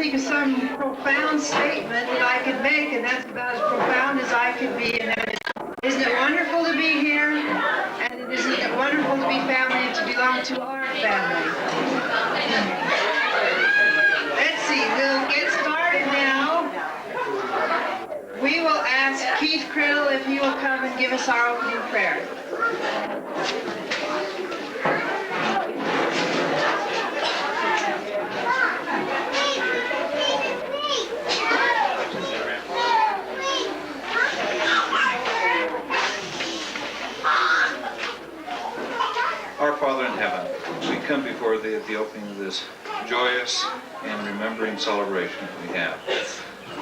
think of some profound statement that I could make, and that's about as profound as I could be. And that is, isn't it wonderful to be here? And isn't it wonderful to be family and to belong to our family? Let's see, we'll get started now. We will ask Keith Krill if he will come and give us our opening prayer. Our Father in heaven, we come before Thee at the opening of this joyous and remembering celebration that we have.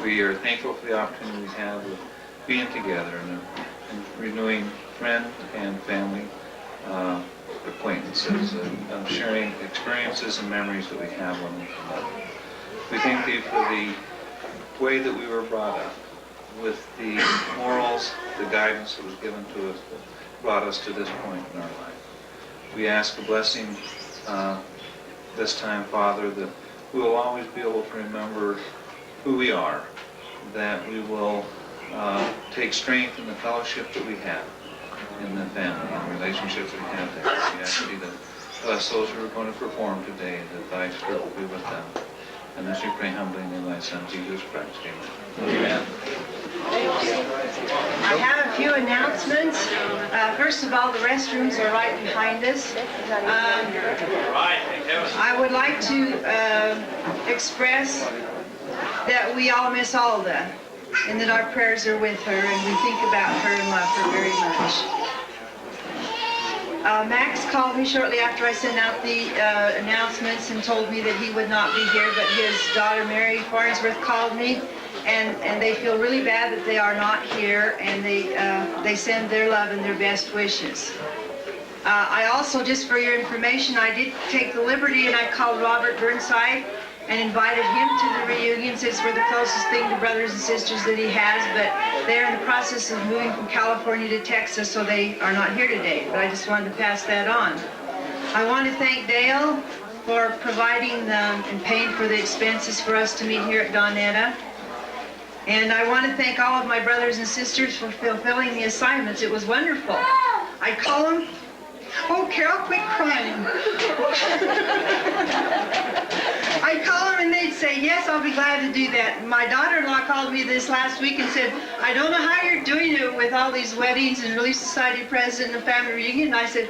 We are thankful for the opportunity we have of being together and renewing friend and family acquaintances and sharing experiences and memories that we have one with another. We thank Thee for the way that we were brought up, with the morals, the guidance that was given to us that brought us to this point in our life. We ask a blessing this time, Father, that we will always be able to remember who we are, that we will take strength in the fellowship that we have in the family and relationships that we have there. We ask Thee to bless those who are going to perform today, that Thy Spirit will be with them. And this we pray humbly in Thy Son, Jesus Christ. Amen. Amen. I have a few announcements. First of all, the restrooms are right behind us. I would like to express that we all miss Alda, and that our prayers are with her, and we think about her and love her very much. Max called me shortly after I sent out the announcements and told me that he would not be here, but his daughter Mary Farnsworth called me, and they feel really bad that they are not here, and they send their love and their best wishes. I also, just for your information, I did take the liberty and I called Robert Burnside and invited him to the reunion, since we're the closest thing to brothers and sisters that he has, but they're in the process of moving from California to Texas, so they are not here today, but I just wanted to pass that on. I want to thank Dale for providing and paying for the expenses for us to meet here at Donetta. And I want to thank all of my brothers and sisters for fulfilling the assignments. It was wonderful. I call them, oh, Carol, quit crying. I call them and they'd say, yes, I'll be glad to do that. My daughter-in-law called me this last week and said, I don't know how you're doing it with all these weddings and Relief Society president and family reunion. And I said,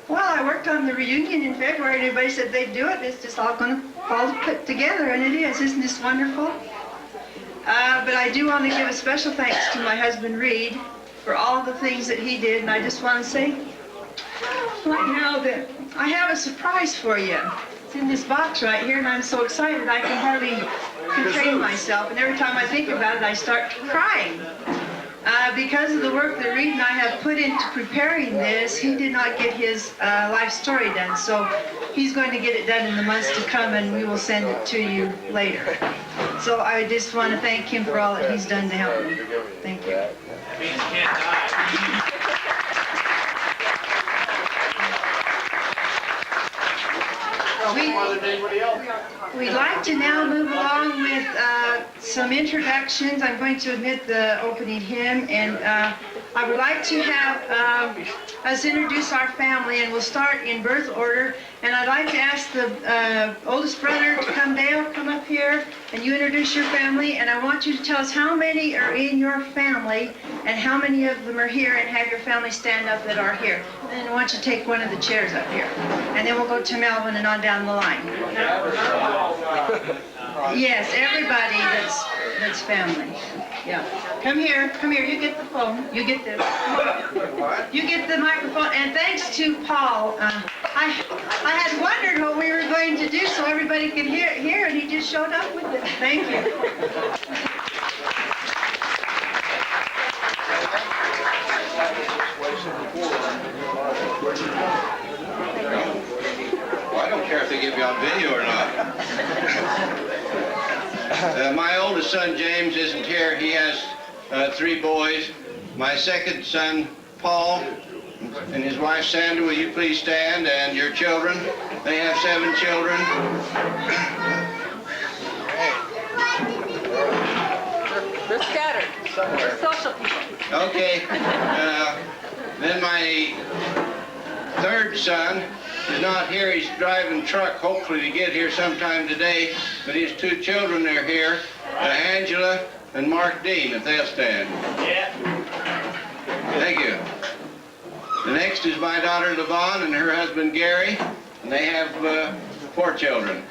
well, I worked on the reunion in February and everybody said they'd do it. It's just all going to all put together, and it is. Isn't this wonderful? But I do want to give a special thanks to my husband, Reed, for all the things that he did. And I just want to say right now that I have a surprise for you. It's in this box right here, and I'm so excited I can hardly contain myself. And every time I think about it, I start crying. Because of the work that Reed and I have put into preparing this, he did not get his life story done. So he's going to get it done in the months to come, and we will send it to you later. So I just want to thank him for all that he's done to help me. Thank you. We'd like to now move along with some introductions. I'm going to admit the opening hymn, and I would like to have us introduce our family, and we'll start in birth order. And I'd like to ask the oldest brother to come down, come up here, and you introduce your family. And I want you to tell us how many are in your family and how many of them are here, and have your family stand up that are here. And I want you to take one of the chairs up here. And then we'll go to Melvin and on down the line. Yes, everybody that's family. Yeah. Come here, you get the phone. You get this. You get the microphone. And thanks to Paul, I had wondered what we were going to do so everybody could hear, and he just showed up with it. Thank you. Well, I don't care if they give you on video or not. My oldest son, James, isn't here. He has 3 boys. My second son, Paul, and his wife, Sandra, will you please stand? And your children. They have 7 children. Social people. Okay. Then my third son is not here. He's driving truck, hopefully to get here sometime today. But his two children are here, Angela and Mark Dean, if they'll stand. Yeah. Thank you. The next is my daughter Levon and her husband Gary, and they have 4 children.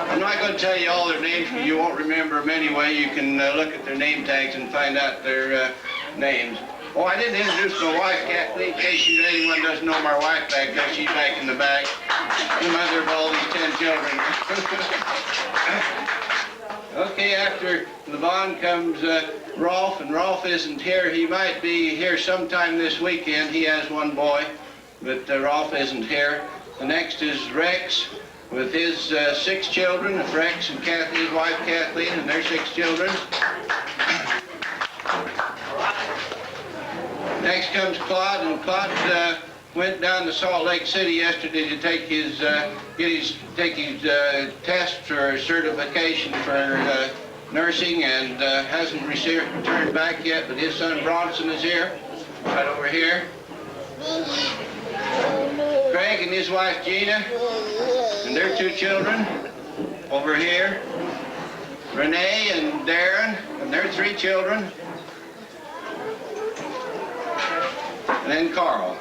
I'm not going to tell you all their names because you won't remember them anyway. You can look at their name tags and find out their names. Oh, I didn't introduce my wife, Kathleen, in case anyone doesn't know my wife back there. She's back in the back, the mother of all these 10 children. Okay, after Levon comes Rolf, and Rolf isn't here. He might be here sometime this weekend. He has 1 boy, but Rolf isn't here. The next is Rex with his 6 children, Rex and Kathy, his wife Kathleen, and their 6 children. Next comes Claude, and Claude went down to Salt Lake City yesterday to take his test for certification for nursing, and hasn't returned back yet. But his son Bronson is here, right over here. Craig and his wife Gina, and their 2 children over here. Renee and Darren, and their 3 children. And then Carl.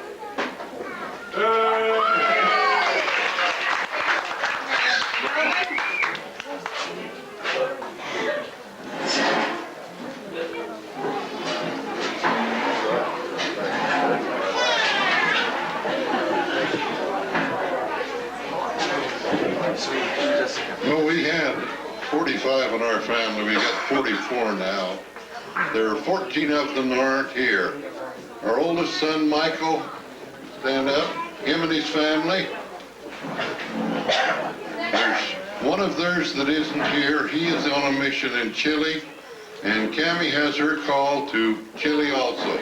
Well, we had 45 in our family. We got 44 now. There are 14 of them that aren't here. Our oldest son, Michael, stand up, him and his family. There's one of theirs that isn't here. He is on a mission in Chile, and Cammie has her call to Chile also.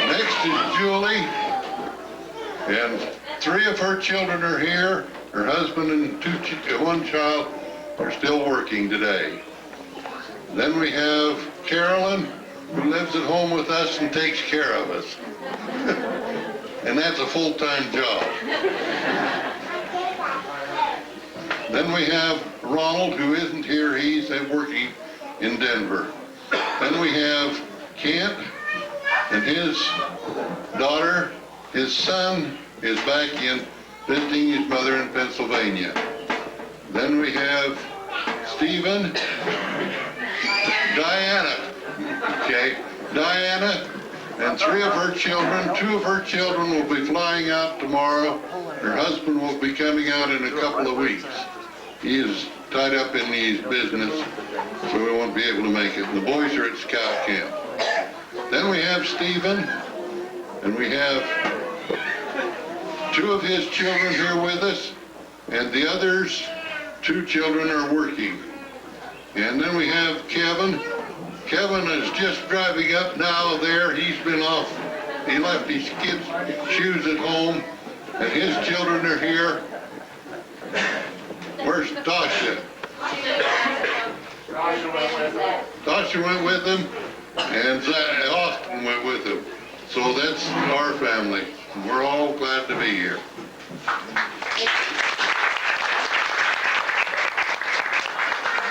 Next is Julie, and 3 of her children are here. Her husband and 1 child are still working today. Then we have Carolyn, who lives at home with us and takes care of us. And that's a full-time job. Then we have Ronald, who isn't here. He's working in Denver. Then we have Kent and his daughter. His son is back in visiting his mother in Pennsylvania. Then we have Stephen, Diana, Diana, and 3 of her children. 2 of her children will be flying out tomorrow. Her husband will be coming out in a couple of weeks. He is tied up in his business, so we won't be able to make it. The boys are at scout camp. Then we have Stephen, and we have 2 of his children here with us, and the others 2 children are working. And then we have Kevin. Kevin is just driving up now there. He's been off. He left his kids' shoes at home, and his children are here. Where's Tasha? Tasha went with him, and Austin went with him. So that's our family. We're all glad to be here.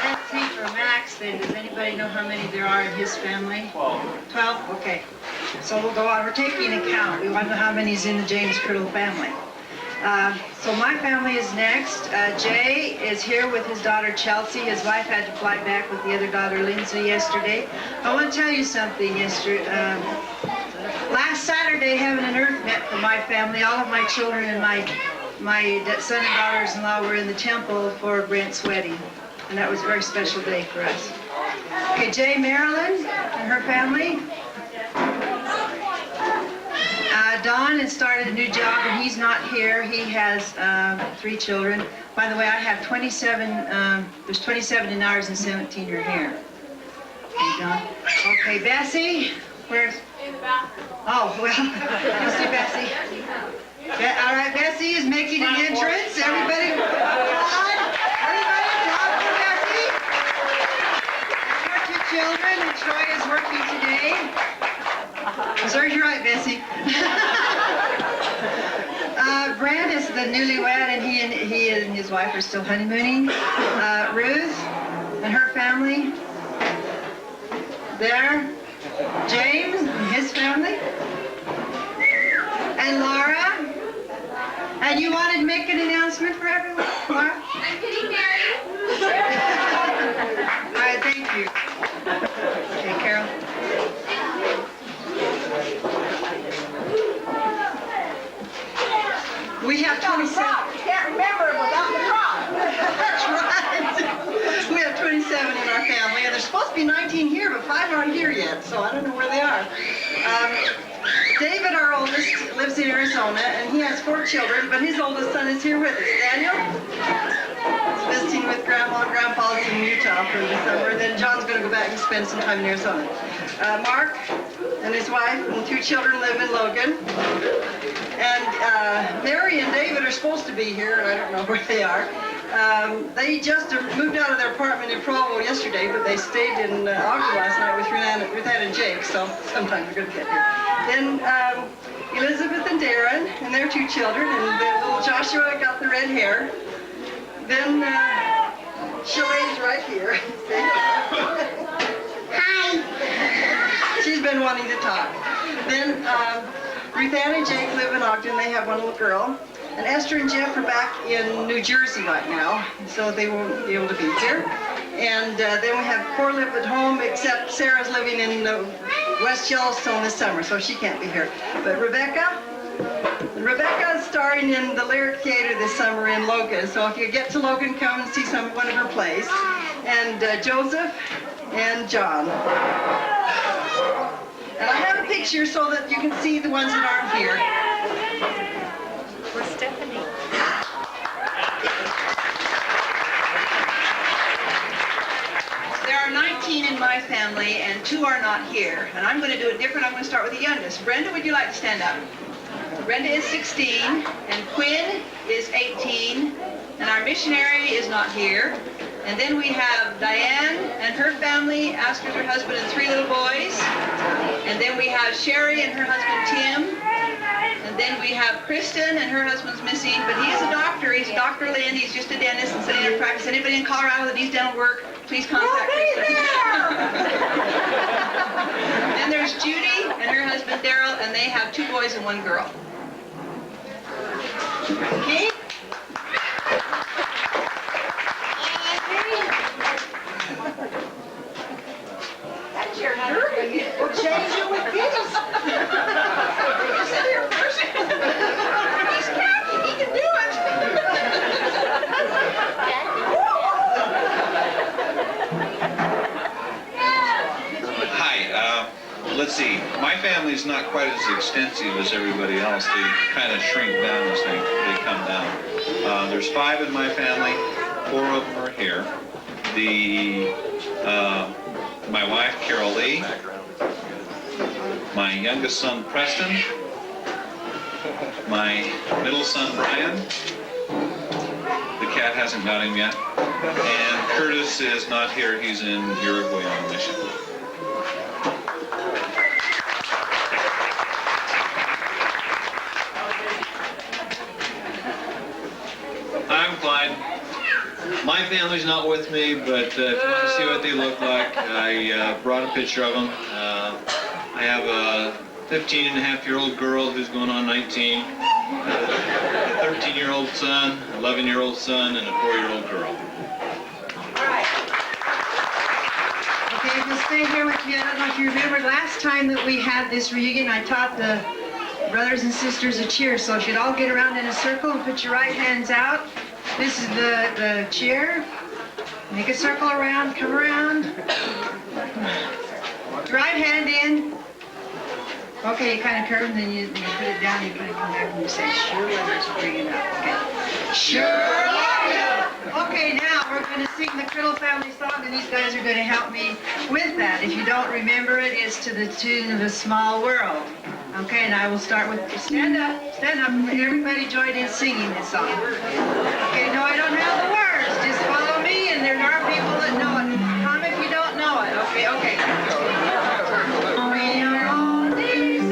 Let's see for Max then. Does anybody know how many there are in his family? 12? Okay. So we'll go on. We're taking an account. We want to know how many's in the James Criddle family. So my family is next. Jay is here with his daughter Chelsea. His wife had to fly back with the other daughter Lindsay yesterday. I want to tell you something. Last Saturday, heaven and earth met for my family. All of my children and my son and daughters-in-law were in the temple for Brent's wedding. And that was a very special day for us. Okay, Jay Marilyn and her family. Don has started a new job and he's not here. He has 3 children. By the way, I have 27, there's 27 in ours and 17 are here. Okay, Don. Okay, Bessie, where's? In the bathroom. Oh, well, you see Bessie. All right, Bessie is making an entrance. Everybody, come on. Serves you right, Bessie. Brad is the newlywed, and he and his wife are still honeymooning. Ruth and her family. There. James and his family. And Laura. And you wanted to make an announcement for everyone, Laura? I'm getting married. All right, thank you. Okay, Carol. We have 27. Can't remember without the prop. That's right. We have 27 in our family, and there's supposed to be 19 here, but 5 aren't here yet, so I don't know where they are. David, our oldest, lives in Arizona, and he has 4 children, but his oldest son is here with us. Daniel? He's visiting with Grandma and Grandpa's in Utah for the summer. Then John's going to go back and spend some time in Arizona. Mark and his wife and 2 children live in Logan. And Mary and David are supposed to be here, and I don't know where they are. They just moved out of their apartment in Provo yesterday, but they stayed in Ogden last night with Ruth Ann and Jake, so sometime they're going to get here. Then Elizabeth and Darren and their 2 children, and then little Joshua got the red hair. Then Shalene's right here. Hi. She's been wanting to talk. Then Ruth Ann and Jake live in Ogden. They have 1 little girl. And Esther and Jeff are back in New Jersey right now, so they won't be able to be here. And then we have 4 live at home, except Sarah's living in West Yellowstone this summer, so she can't be here. But Rebecca is starring in the Lyric Theater this summer in Logan, so if you get to Logan, come and see one of her plays. And Joseph and John. And I have a picture so that you can see the ones that aren't here. Where's Stephanie? There are 19 in my family, and 2 are not here. And I'm going to do it different. I'm going to start with the youngest. Brenda, would you like to stand up? Brenda is 16, and Quinn is 18, and our missionary is not here. And then we have Diane and her family, Astor's her husband, and 3 little boys. And then we have Sherry and her husband, Tim. And then we have Kristen, and her husband's missing, but he is a doctor. He's Dr. Lynn. He's just a dentist and sitting in practice. Anybody in Colorado that needs dental work, please contact Kristen. Then there's Judy and her husband, Daryl, and they have 2 boys and 1 girl. Okay? That's your nerve. We'll change you with this. You sit here first. He's cocky. He can do it. Hi, let's see. My family's not quite as extensive as everybody else. They kind of shrink down as they come down. There's 5 in my family. 4 of them are here. My wife, Carol Lee. My youngest son, Preston. My middle son, Brian. The cat hasn't got him yet. And Curtis is not here. He's in Uruguay on a mission. I'm Clyde. My family's not with me, but if you want to see what they look like, I brought a picture of them. I have a 15-and-a-half-year-old girl who's going on 19, a 13-year-old son, 11-year-old son, and a 4-year-old girl. Okay, if you'll stay here with me, I don't know if you remember last time that we had this reunion, I taught the brothers and sisters a cheer, so if you'd all get around in a circle and put your right hands out. This is the cheer. Make a circle around, come around. Right hand in. Okay, you kind of curve, and then you put it down, you kind of come back and you say, sure love you, bring it up, okay? Sure love you. Okay, now we're going to sing the Criddle Family song, and these guys are going to help me with that. If you don't remember it, it's to the tune of A Small World. Okay, and I will start with, stand up, everybody join in singing this song. Okay, no, I don't have the words, just follow me, and there are people that know it. Come if you don't know it, okay, okay. We are all these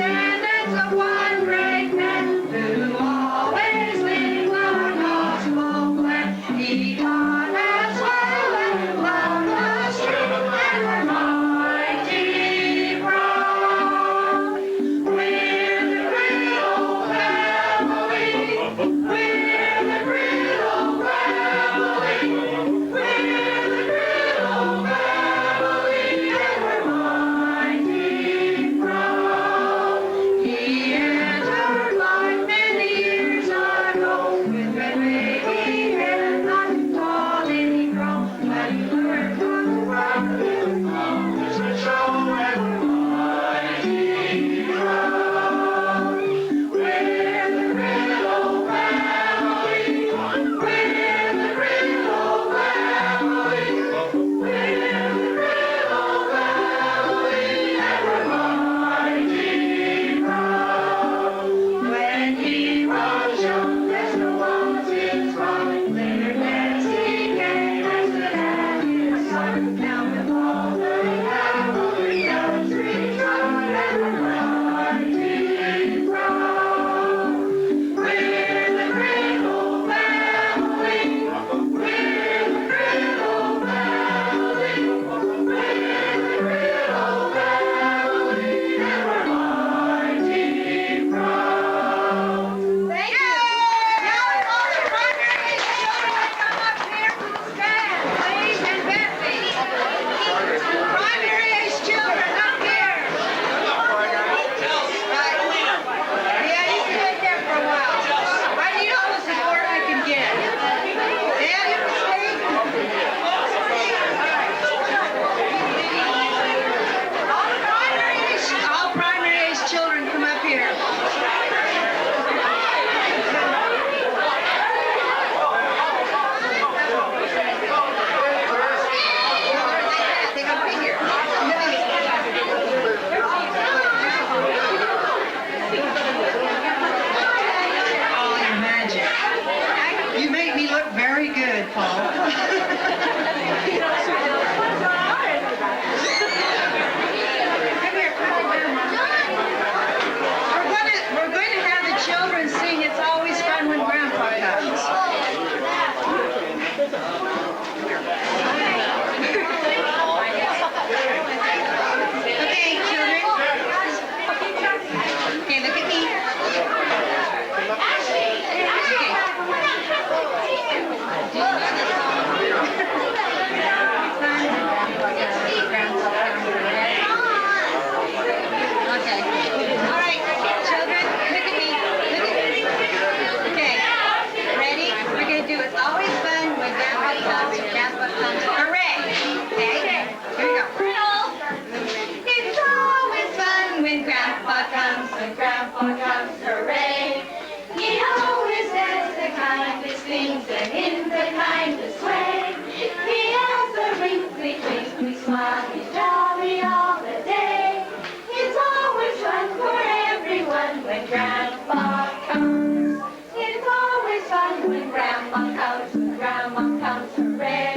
things and in the kindest way. He has a wrinkly, twinkly smile. He's jolly all the day. It's always fun for everyone when Grandpa comes. It's always fun when Grandma comes. When Grandma comes, hooray.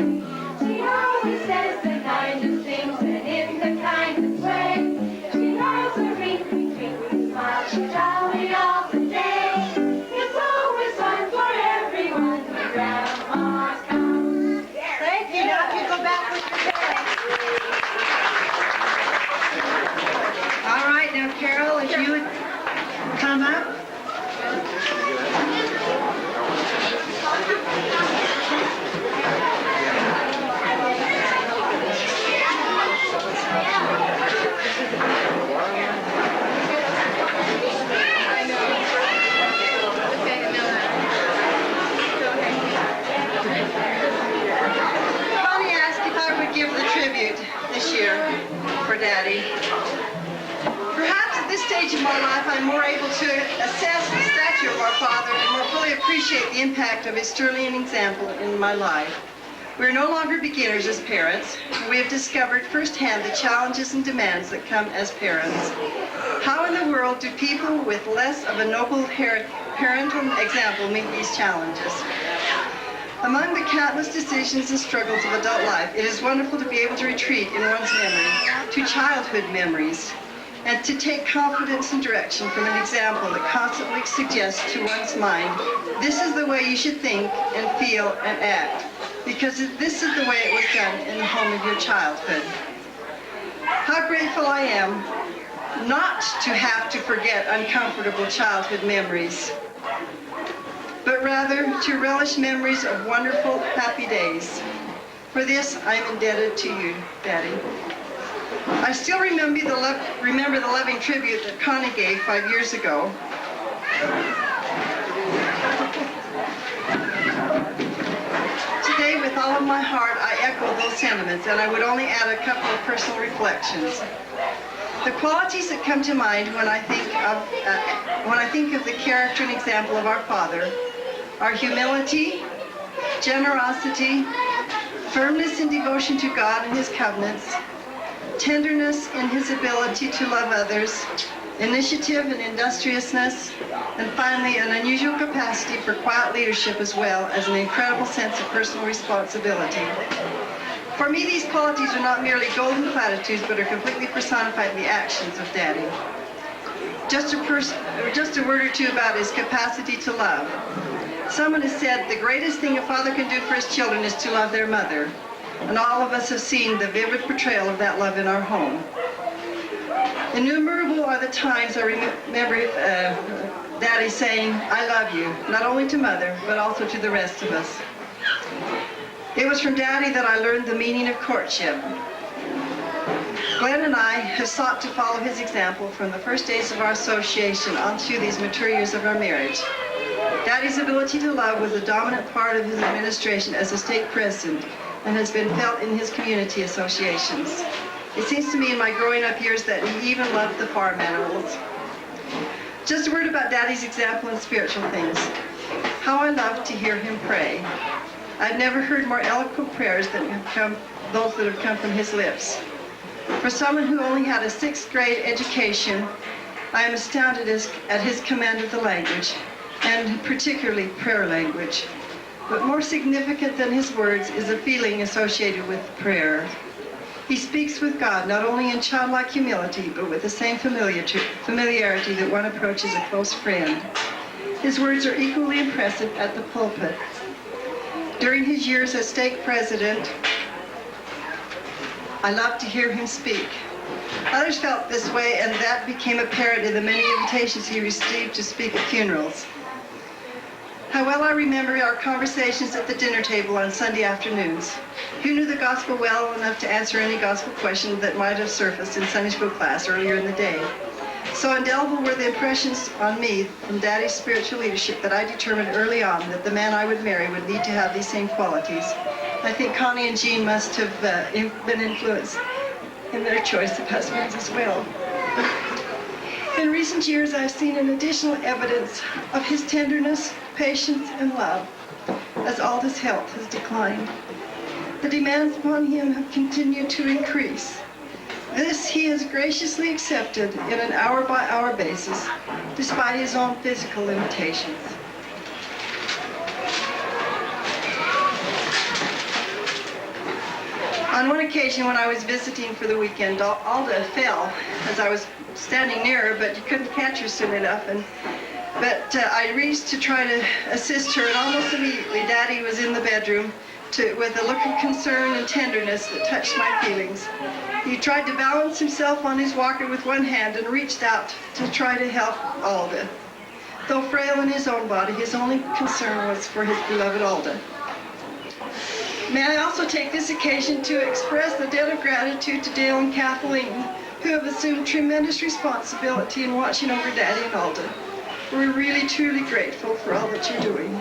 She always says the kindest things and in the kindest way. She has a wrinkly, twinkly smile. She's jolly all the day. It's always fun for everyone when Grandma comes. Thank you. Now you go back with your bag. All right, now Carol, if you would come up. Bonnie asked if I would give the tribute this year for Daddy. Perhaps at this stage of my life, I'm more able to assess the stature of our father and more fully appreciate the impact of his sterling example in my life. We're no longer beginners as parents. We have discovered firsthand the challenges and demands that come as parents. How in the world do people with less of a noble parental example meet these challenges? Among the countless decisions and struggles of adult life, it is wonderful to be able to retreat in one's memory to childhood memories and to take confidence and direction from an example that constantly suggests to one's mind, this is the way you should think and feel and act, because this is the way it was done in the home of your childhood. How grateful I am not to have to forget uncomfortable childhood memories, but rather to relish memories of wonderful, happy days. For this, I am indebted to you, Daddy. I still remember the loving tribute that Connie gave 5 years ago. Today, with all of my heart, I echo those sentiments, and I would only add a couple of personal reflections. The qualities that come to mind when I think of the character and example of our father are humility, generosity, firmness in devotion to God and his covenants, tenderness in his ability to love others, initiative and industriousness, and finally an unusual capacity for quiet leadership as well as an incredible sense of personal responsibility. For me, these qualities are not merely golden platitudes, but are completely personified in the actions of Daddy. Just a word or two about his capacity to love. Someone has said the greatest thing a father can do for his children is to love their mother. And all of us have seen the vivid portrayal of that love in our home. Innumerable are the times I remember Daddy saying, I love you, not only to Mother, but also to the rest of us. It was from Daddy that I learned the meaning of courtship. Glenn and I have sought to follow his example from the first days of our association on through these mature years of our marriage. Daddy's ability to love was a dominant part of his administration as a stake president and has been felt in his community associations. It seems to me in my growing up years that he even loved the farm animals. Just a word about Daddy's example in spiritual things. How I love to hear him pray. I've never heard more eloquent prayers than those that have come from his lips. For someone who only had a 6th grade education, I am astounded at his command of the language, and particularly prayer language. But more significant than his words is a feeling associated with prayer. He speaks with God not only in childlike humility, but with the same familiarity that one approaches a close friend. His words are equally impressive at the pulpit. During his years as stake president, I loved to hear him speak. Others felt this way, and that became apparent in the many invitations he received to speak at funerals. How well I remember our conversations at the dinner table on Sunday afternoons. Who knew the gospel well enough to answer any gospel question that might have surfaced in Sunday school class earlier in the day? So indelible were the impressions on me from Daddy's spiritual leadership that I determined early on that the man I would marry would need to have these same qualities. I think Connie and Jean must have been influenced in their choice of husbands as well. In recent years, I've seen an additional evidence of his tenderness, patience, and love. as Alda's health has declined. The demands upon him have continued to increase. This he has graciously accepted in an hour-by-hour basis, despite his own physical limitations. On one occasion when I was visiting for the weekend, Alda fell as I was standing near her, but you couldn't catch her soon enough. But I reached to try to assist her, and almost immediately Daddy was in the bedroom with a look of concern and tenderness that touched my feelings. He tried to balance himself on his walker with one hand and reached out to try to help Alda. Though frail in his own body, his only concern was for his beloved Alda. May I also take this occasion to express the debt of gratitude to Dale and Kathleen, who have assumed tremendous responsibility in watching over Daddy and Alda. We're really, truly grateful for all that you're doing.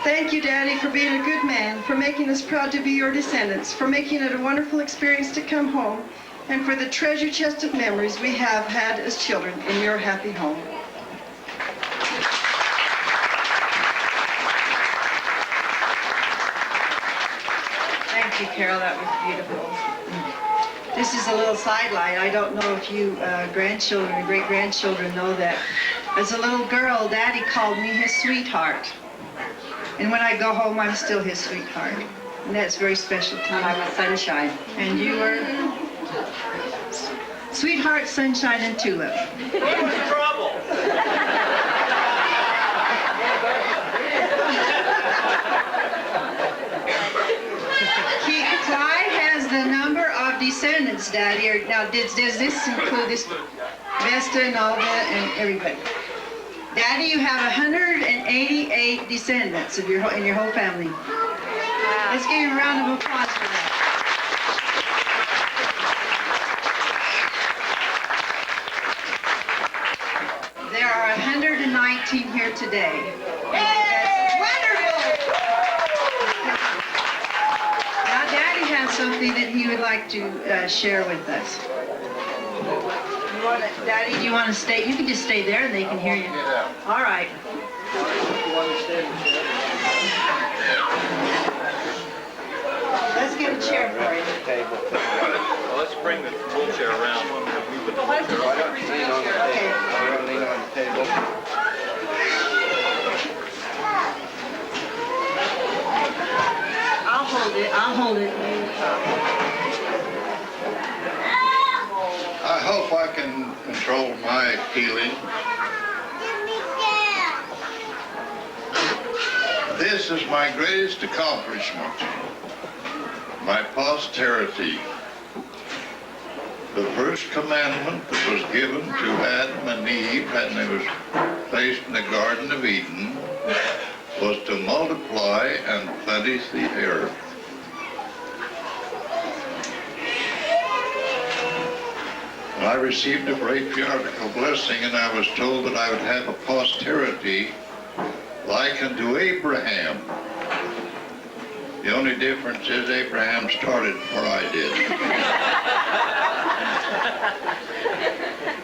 Thank you, Daddy, for being a good man, for making us proud to be your descendants, for making it a wonderful experience to come home, and for the treasure chest of memories we have had as children in your happy home. Thank you, Carol. That was beautiful. This is a little sideline. I don't know if you grandchildren or great-grandchildren know that as a little girl, Daddy called me his sweetheart. And when I go home, I'm still his sweetheart. And that's very special to me. And I was Sunshine. And you were Sweetheart, Sunshine, and Tulip. Who's trouble? Clyde has the number of descendants, Daddy. Now, does this include this Vesta and Alda and everybody? Daddy, you have 188 descendants in your whole family. Let's give you a round of applause for that. There are 119 here today. That's wonderful! Now, Daddy has something that he would like to share with us. Daddy, do you want to stay? You can just stay there and they can hear you. All right. Let's get a chair for you. Well, let's bring the wheelchair around. Okay. I'll hold it. I hope I can control my feeling. This is my greatest accomplishment. My posterity. The first commandment that was given to Adam and Eve and it was placed in the Garden of Eden was to multiply and replenish the earth. I received a patriarchal blessing and I was told that I would have a posterity like unto Abraham. The only difference is Abraham started before I did.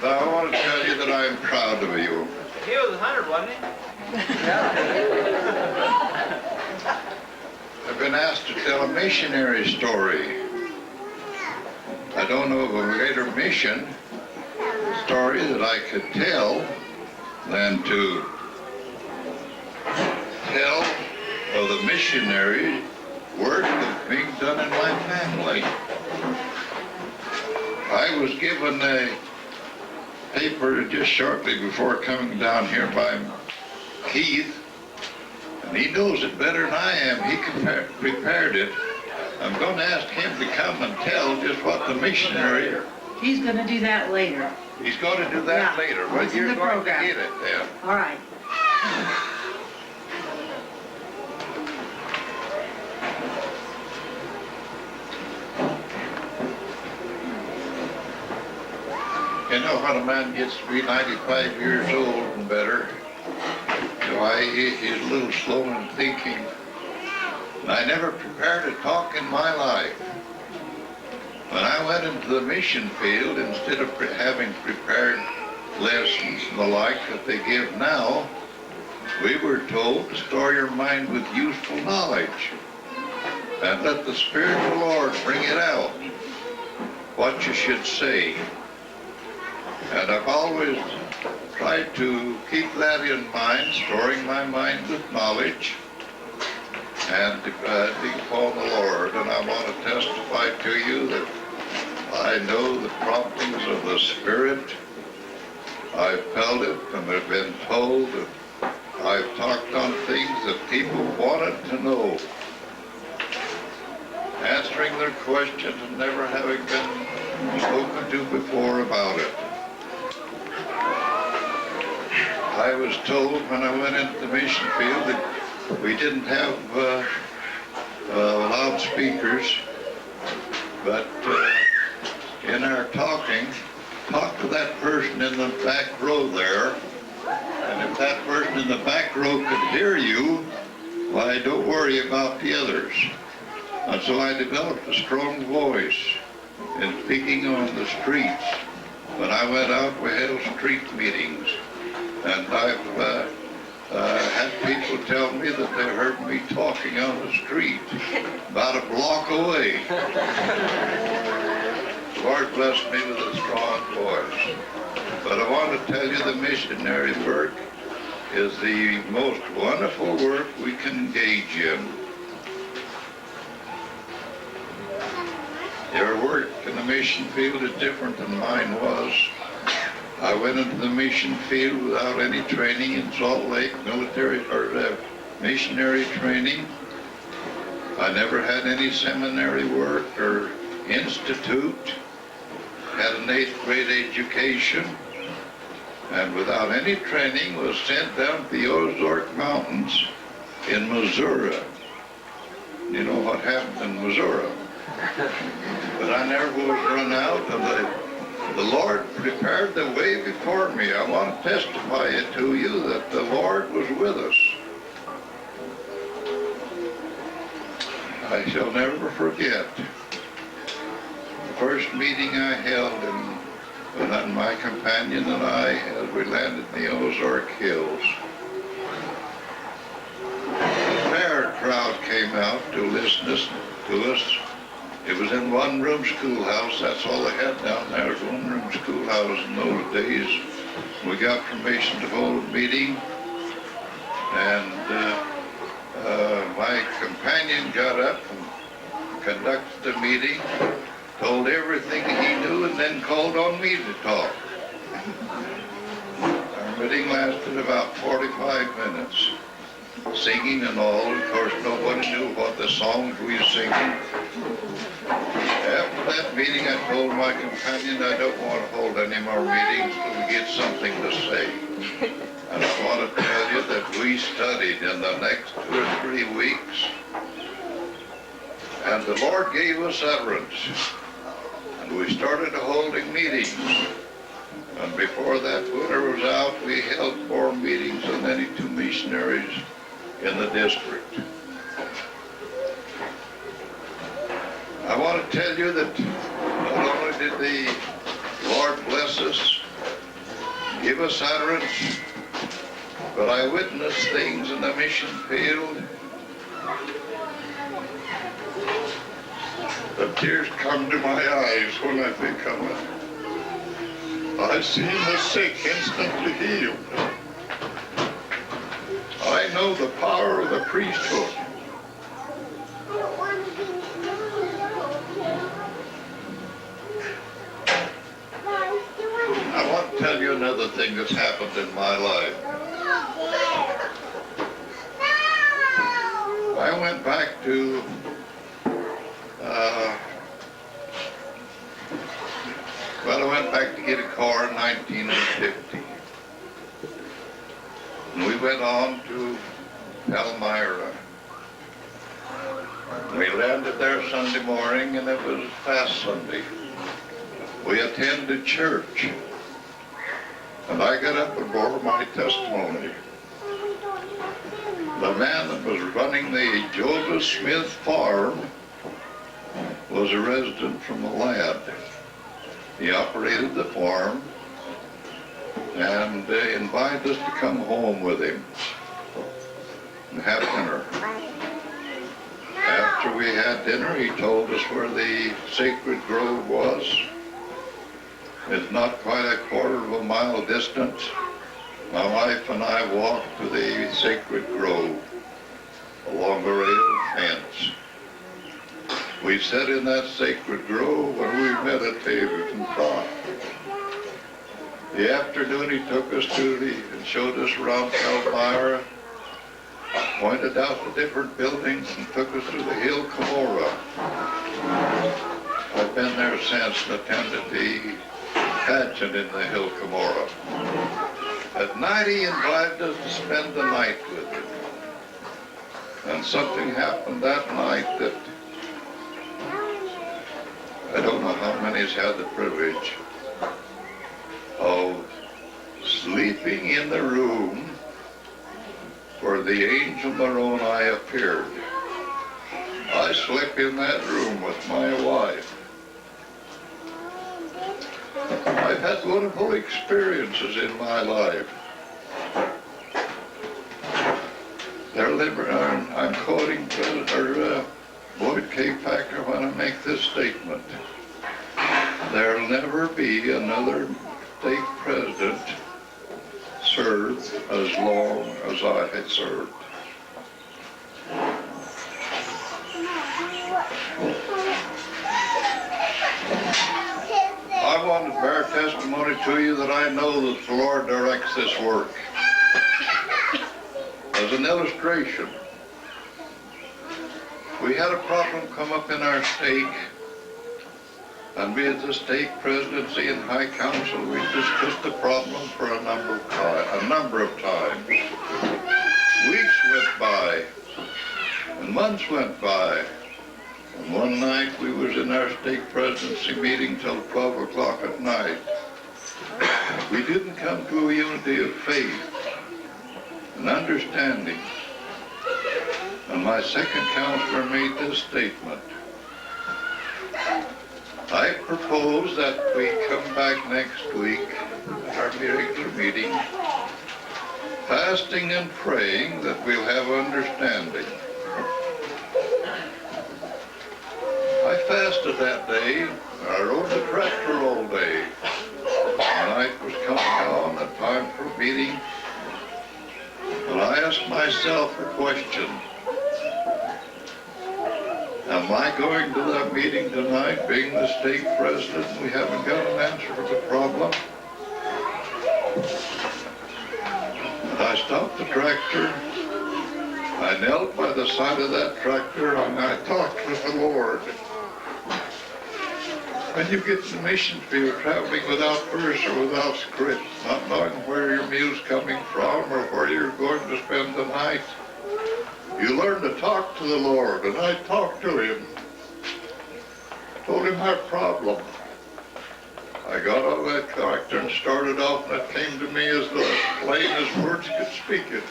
But I want to tell you that I am proud of you. He was 100, wasn't he? I've been asked to tell a missionary story. I don't know of a greater mission story that I could tell than to tell of the missionary work that's being done in my family. I was given a paper just shortly before coming down here by Keith, and he knows it better than I am. He prepared it. I'm going to ask him to come and tell just what the missionary... He's going to do that later. He's going to do that Yeah, later, but it's in you're the going program. to get it then. All right. You know, when a man gets to be 95 years old and better, you know, he's a little slow in thinking. And I never prepared a talk in my life. When I went into the mission field, instead of having prepared lessons and the like that they give now, we were told to store your mind with useful knowledge and let the Spirit of the Lord bring it out, what you should say. And I've always tried to keep that in mind, storing my mind with knowledge and depending upon the Lord. And I want to testify to you that I know the promptings of the Spirit. I've felt it and I've been told that I've talked on things that people wanted to know, answering their questions and never having been spoken to before about it. I was told when I went into the mission field that we didn't have loudspeakers, but in our talking, talk to that person in the back row there, and if that person in the back row could hear you, why, don't worry about the others. And so I developed a strong voice in speaking on the streets. When I went out, we held street meetings. And I've had people tell me that they heard me talking on the street about a block away. The Lord blessed me with a strong voice. But I want to tell you the missionary work is the most wonderful work we can engage in. Your work in the mission field is different than mine was. I went into the mission field without any training in Salt Lake, military or missionary training. I never had any seminary work or institute, had an 8th grade education, and without any training was sent down to the Ozark Mountains in Missouri. You know what happened in Missouri. But I never was run out, and the Lord prepared the way before me. I want to testify it to you that the Lord was with us. I shall never forget the first meeting I held when my companion and I, as we landed in the Ozark Hills. A fair crowd came out to listen to us. It was in one-room schoolhouse. That's all they had down there, was one-room schoolhouse in those days. We got permission to hold a meeting, and my companion got up and conducted the meeting, told everything he knew, and then called on me to talk. Our meeting lasted about 45 minutes, singing and all. Of course, nobody knew what the songs we were singing. After that meeting, I told my companion I don't want to hold any more meetings till we get something to say. And I want to tell you that we studied in the next 2 or 3 weeks, and the Lord gave us utterance. And we started holding meetings. And before that winter was out, we held 4 meetings and any 2 missionaries in the district. I want to tell you that not only did the Lord bless us, give us utterance, but I witnessed things in the mission field. The tears come to my eyes when I think of it. I've seen the sick instantly healed. I know the power of the priesthood. I want to tell you another thing that's happened in my life. I went back to I went back to get a car in 1950. And we went on to Palmyra. We landed there Sunday morning, and it was Fast Sunday. We attended church. And I got up and bore my testimony. The man that was running the Joseph Smith farm was a resident from the lad. He operated the farm and invited us to come home with him. and have dinner. After we had dinner, he told us where the sacred grove was. It's not quite a quarter of a mile distant. My wife and I walked to the sacred grove along the rail fence. We sat in that sacred grove and we meditated and thought. The afternoon he took us and showed us around Elmira, pointed out the different buildings and took us to the Hill Cumorah. I've been there since and attended the pageant in the Hill Cumorah. At night he invited us to spend the night with him. And something happened that night that I don't know how many's had the privilege of sleeping in the room where the angel Moroni appeared. I slept in that room with my wife. I've had wonderful experiences in my life. I'm quoting President Boyd K. Packer when I make this statement. There'll never be another state president serve as long as I had served. I want to bear testimony to you that I know that the Lord directs this work. As an illustration, we had a problem come up in our stake, and we as the stake presidency and high council, we discussed the problem for a number of times. Weeks went by, and months went by, and one night we was in our stake presidency meeting till 12 o'clock at night. We didn't come to a unity of faith and understanding. And my second counselor made this statement. I propose that we come back next week at our regular meeting, fasting and praying that we'll have understanding. I fasted that day. I rode the tractor all day. Night was coming on, the time for a meeting. And I asked myself a question. Am I going to that meeting tonight, being the stake president, and we haven't got an answer for the problem? And I stopped the tractor. I knelt by the side of that tractor and I talked with the Lord. When you get to the mission field, traveling without purse or without script, not knowing where your meal's coming from or where you're going to spend the night, you learn to talk to the Lord, and I talked to him. Told him our problem. I got on that tractor and started off, and it came to me as plain as words could speak it.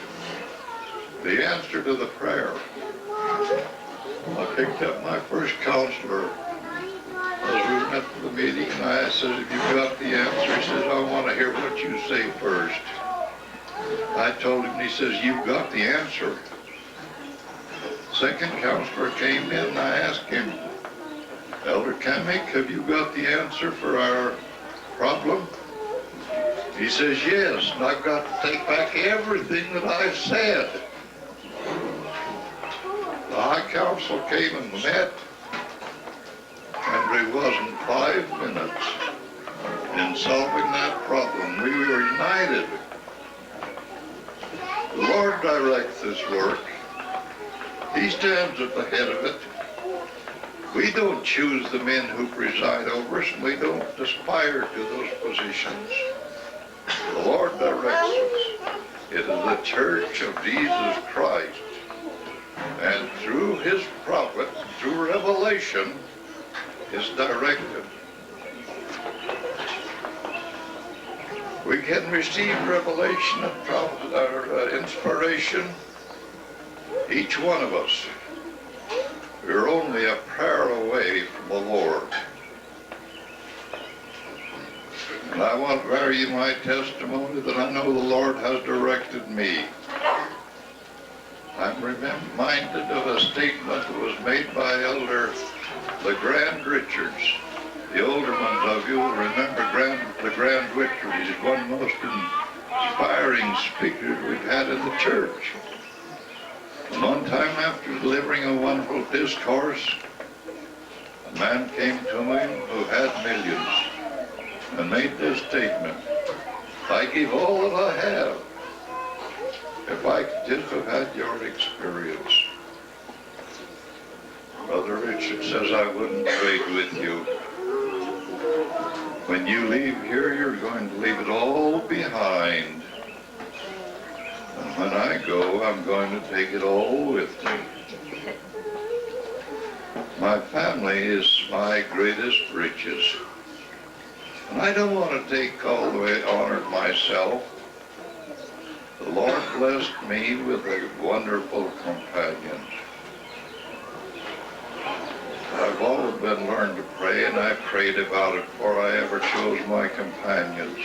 The answer to the prayer. I picked up my first counselor as we went to the meeting, and I said, "Have you got the answer?" He says, "I want to hear what you say first." I told him, he says, "You've got the answer." Second counselor came in and I asked him, "Elder Kamick, have you got the answer for our problem?" He says, "Yes, and I've got to take back everything that I've said." The high council came and met, and it wasn't 5 minutes in solving that problem. We were united. The Lord directs this work. He stands at the head of it. We don't choose the men who preside over us, and we don't aspire to those positions. The Lord directs us. It is the church of Jesus Christ. And through his prophet, through revelation, is directed. We can receive revelation and prophet, inspiration, each one of us. We're only a prayer away from the Lord. And I want to bear you my testimony that I know the Lord has directed me. I'm reminded of a statement that was made by Elder LeGrand Richards. The older ones of you will remember LeGrand Richards. He's one of the most inspiring speakers we've had in the church. And one time after delivering a wonderful discourse, a man came to me who had millions and made this statement: I give all that I have if I could just have had your experience. Brother Richard says, I wouldn't trade with you. When you leave here, you're going to leave it all behind. And when I go, I'm going to take it all with me. My family is my greatest riches. And I don't want to take all the way honor myself. The Lord blessed me with a wonderful companions. I've always been learned to pray, and I prayed about it before I ever chose my companions.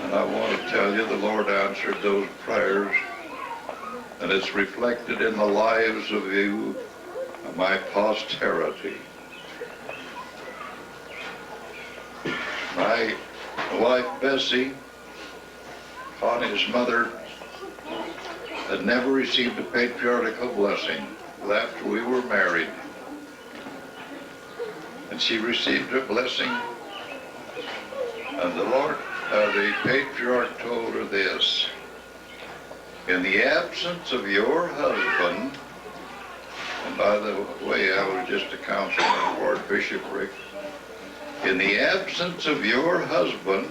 And I want to tell you, the Lord answered those prayers, and it's reflected in the lives of you, my posterity. My wife, Bessie, Connie's mother, had never received a patriarchal blessing after we were married. And she received her blessing, and the patriarch told her this: in the absence of your husband, and by the way, I was just a counselor in Ward Bishopric, in the absence of your husband,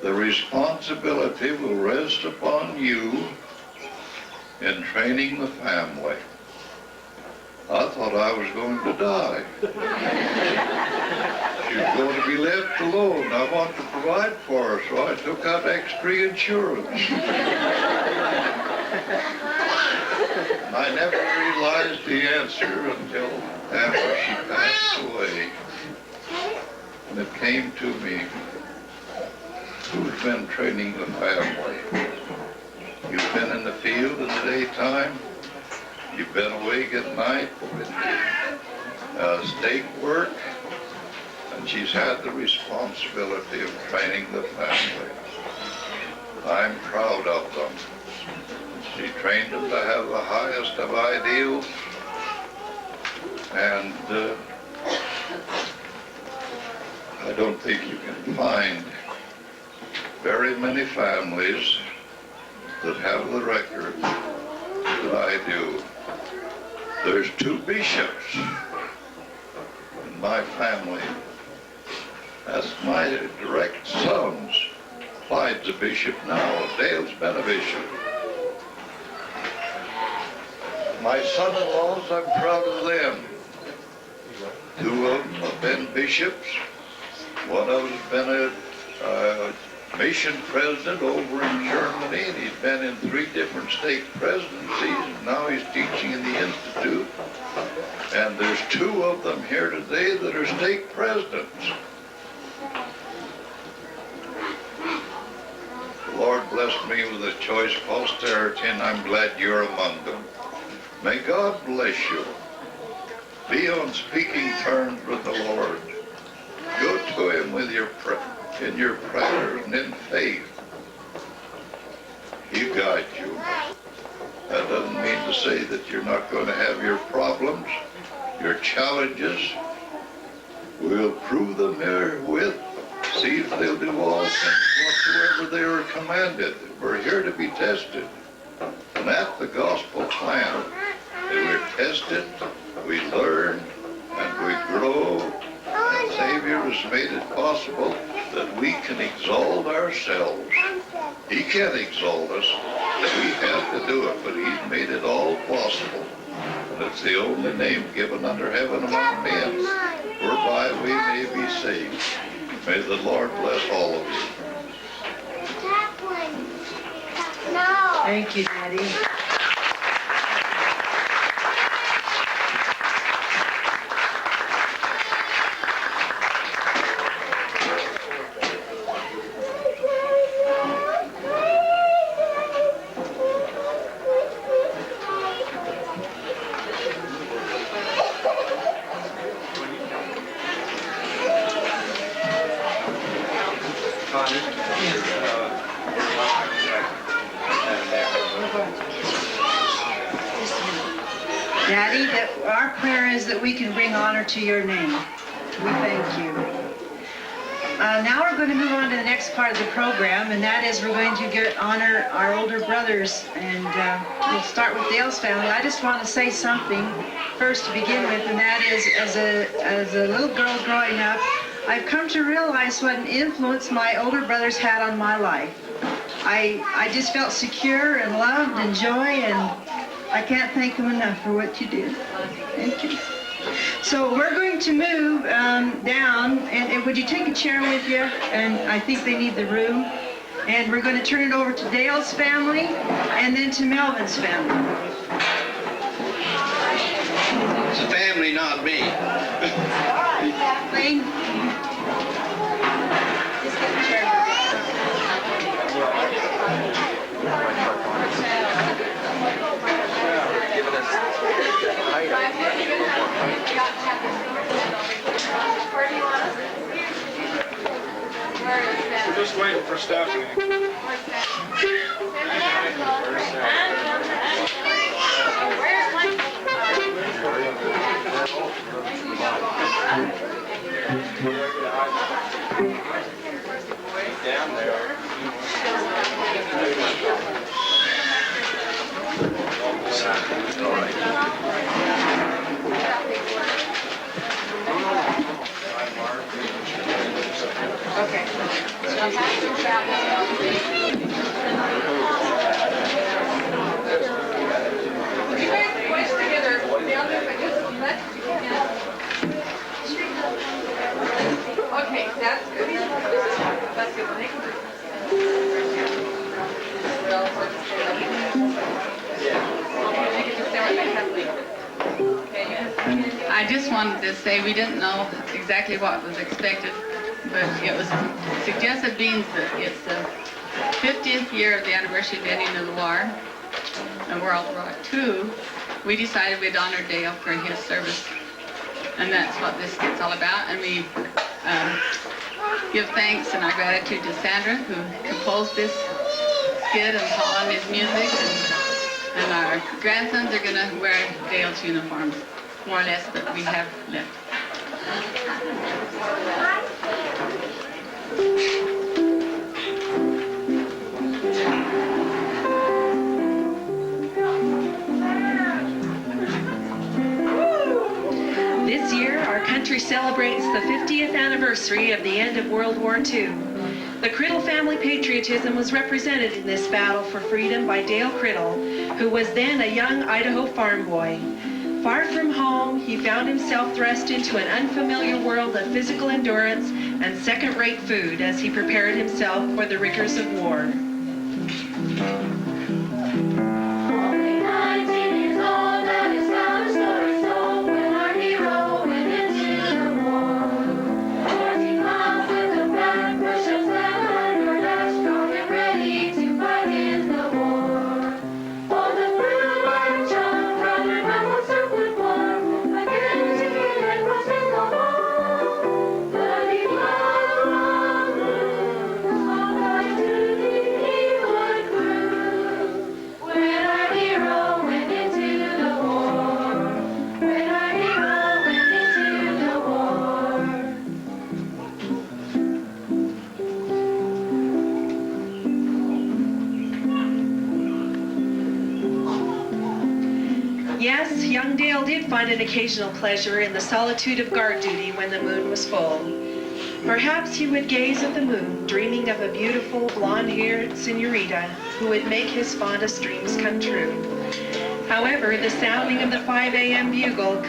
the responsibility will rest upon you in training the family. I thought I was going to die. She was going to be left alone. I wanted to provide for her, so I took out extra insurance. I never realized the answer until after she passed away. And it came to me: who's been training the family? You've been in the field in the daytime. You've been awake at night with stake work. And she's had the responsibility of training the family. I'm proud of them. She trained them to have the highest of ideals. And I don't think you can find very many families that have the record that I do. There's 2 bishops in my family. That's my direct sons. Clyde's a bishop now. Dale's been a bishop. My son-in-laws, I'm proud of them. 2 of them have been bishops. One of them's been a mission president over in Germany, and he's been in 3 different stake presidencies, and now he's teaching in the Institute. And there's 2 of them here today that are stake presidents. The Lord blessed me with a choice posterity, and I'm glad you're among them. May God bless you. Be on speaking terms with the Lord. Go to him with in your prayers and in faith. He guides you. That doesn't mean to say that you're not going to have your problems, your challenges. We'll prove them herewith. See if they'll do all things whatsoever they are commanded. We're here to be tested. And that's the gospel plan. That we're tested, we learn, and we grow. And the Savior has made it possible that we can exalt ourselves. He can't exalt us. We have to do it, but he's made it all possible. And it's the only name given under heaven among men whereby we may be saved. May the Lord bless all of you. Thank you, Daddy. Daddy, that our prayer is that we can bring honor to your name. We thank you. Now we're going to move on to the next part of the program, and that is we're going to honor our older brothers, and we'll start with Dale's family. I just want to say something first to begin with, and that is, as a little girl growing up, I've come to realize what an influence my older brothers had on my life. I just felt secure and loved and joy, and I can't thank them enough for what you did. Thank you. So we're going to move down, and would you take a chair with you? And I think they need the room. And we're going to turn it over to Dale's family, and then to Melvin's family. It's a family, not me. Lane? Just get the chair. We're just waiting for Stephanie. Down there. Okay. You guys voice together down there, but just let you can. Okay, that's good. That's good. They can do I just wanted to say we didn't know exactly what was expected, but it was suggested being that it's the 50th year of the anniversary of the ending of the war, and World War II. We decided we'd honor Dale for his service, and that's what this skit's all about. And we give thanks and our gratitude to Sandra, who composed this skit, and Paul on his music, and our grandsons are going to wear Dale's uniforms, more or less, that we have left. This year, our country celebrates the 50th anniversary of the end of World War II. The Criddle family patriotism was represented in this battle for freedom by Dale Criddle, who was then a young Idaho farm boy. Far from home, he found himself thrust into an unfamiliar world of physical endurance and second-rate food as he prepared himself for the rigors of war. Only 19 years old, that is how the story told when our hero went into the war. 14 miles with a pack, push-ups, 700 dash, strong and ready to fight in the war. For the fruit like John, brother, Mount Circlet war, against the king and crossing the wall. But he was wrong, all right to the Ewood crew. When our hero went into the war, when our hero went into the war. Yes, young Dale did find an occasional pleasure in the solitude of guard duty when the moon was full. Perhaps he would gaze at the moon, dreaming of a beautiful blonde-haired senorita who would make his fondest dreams come true. However, the sounding of the 5 a.m. bugle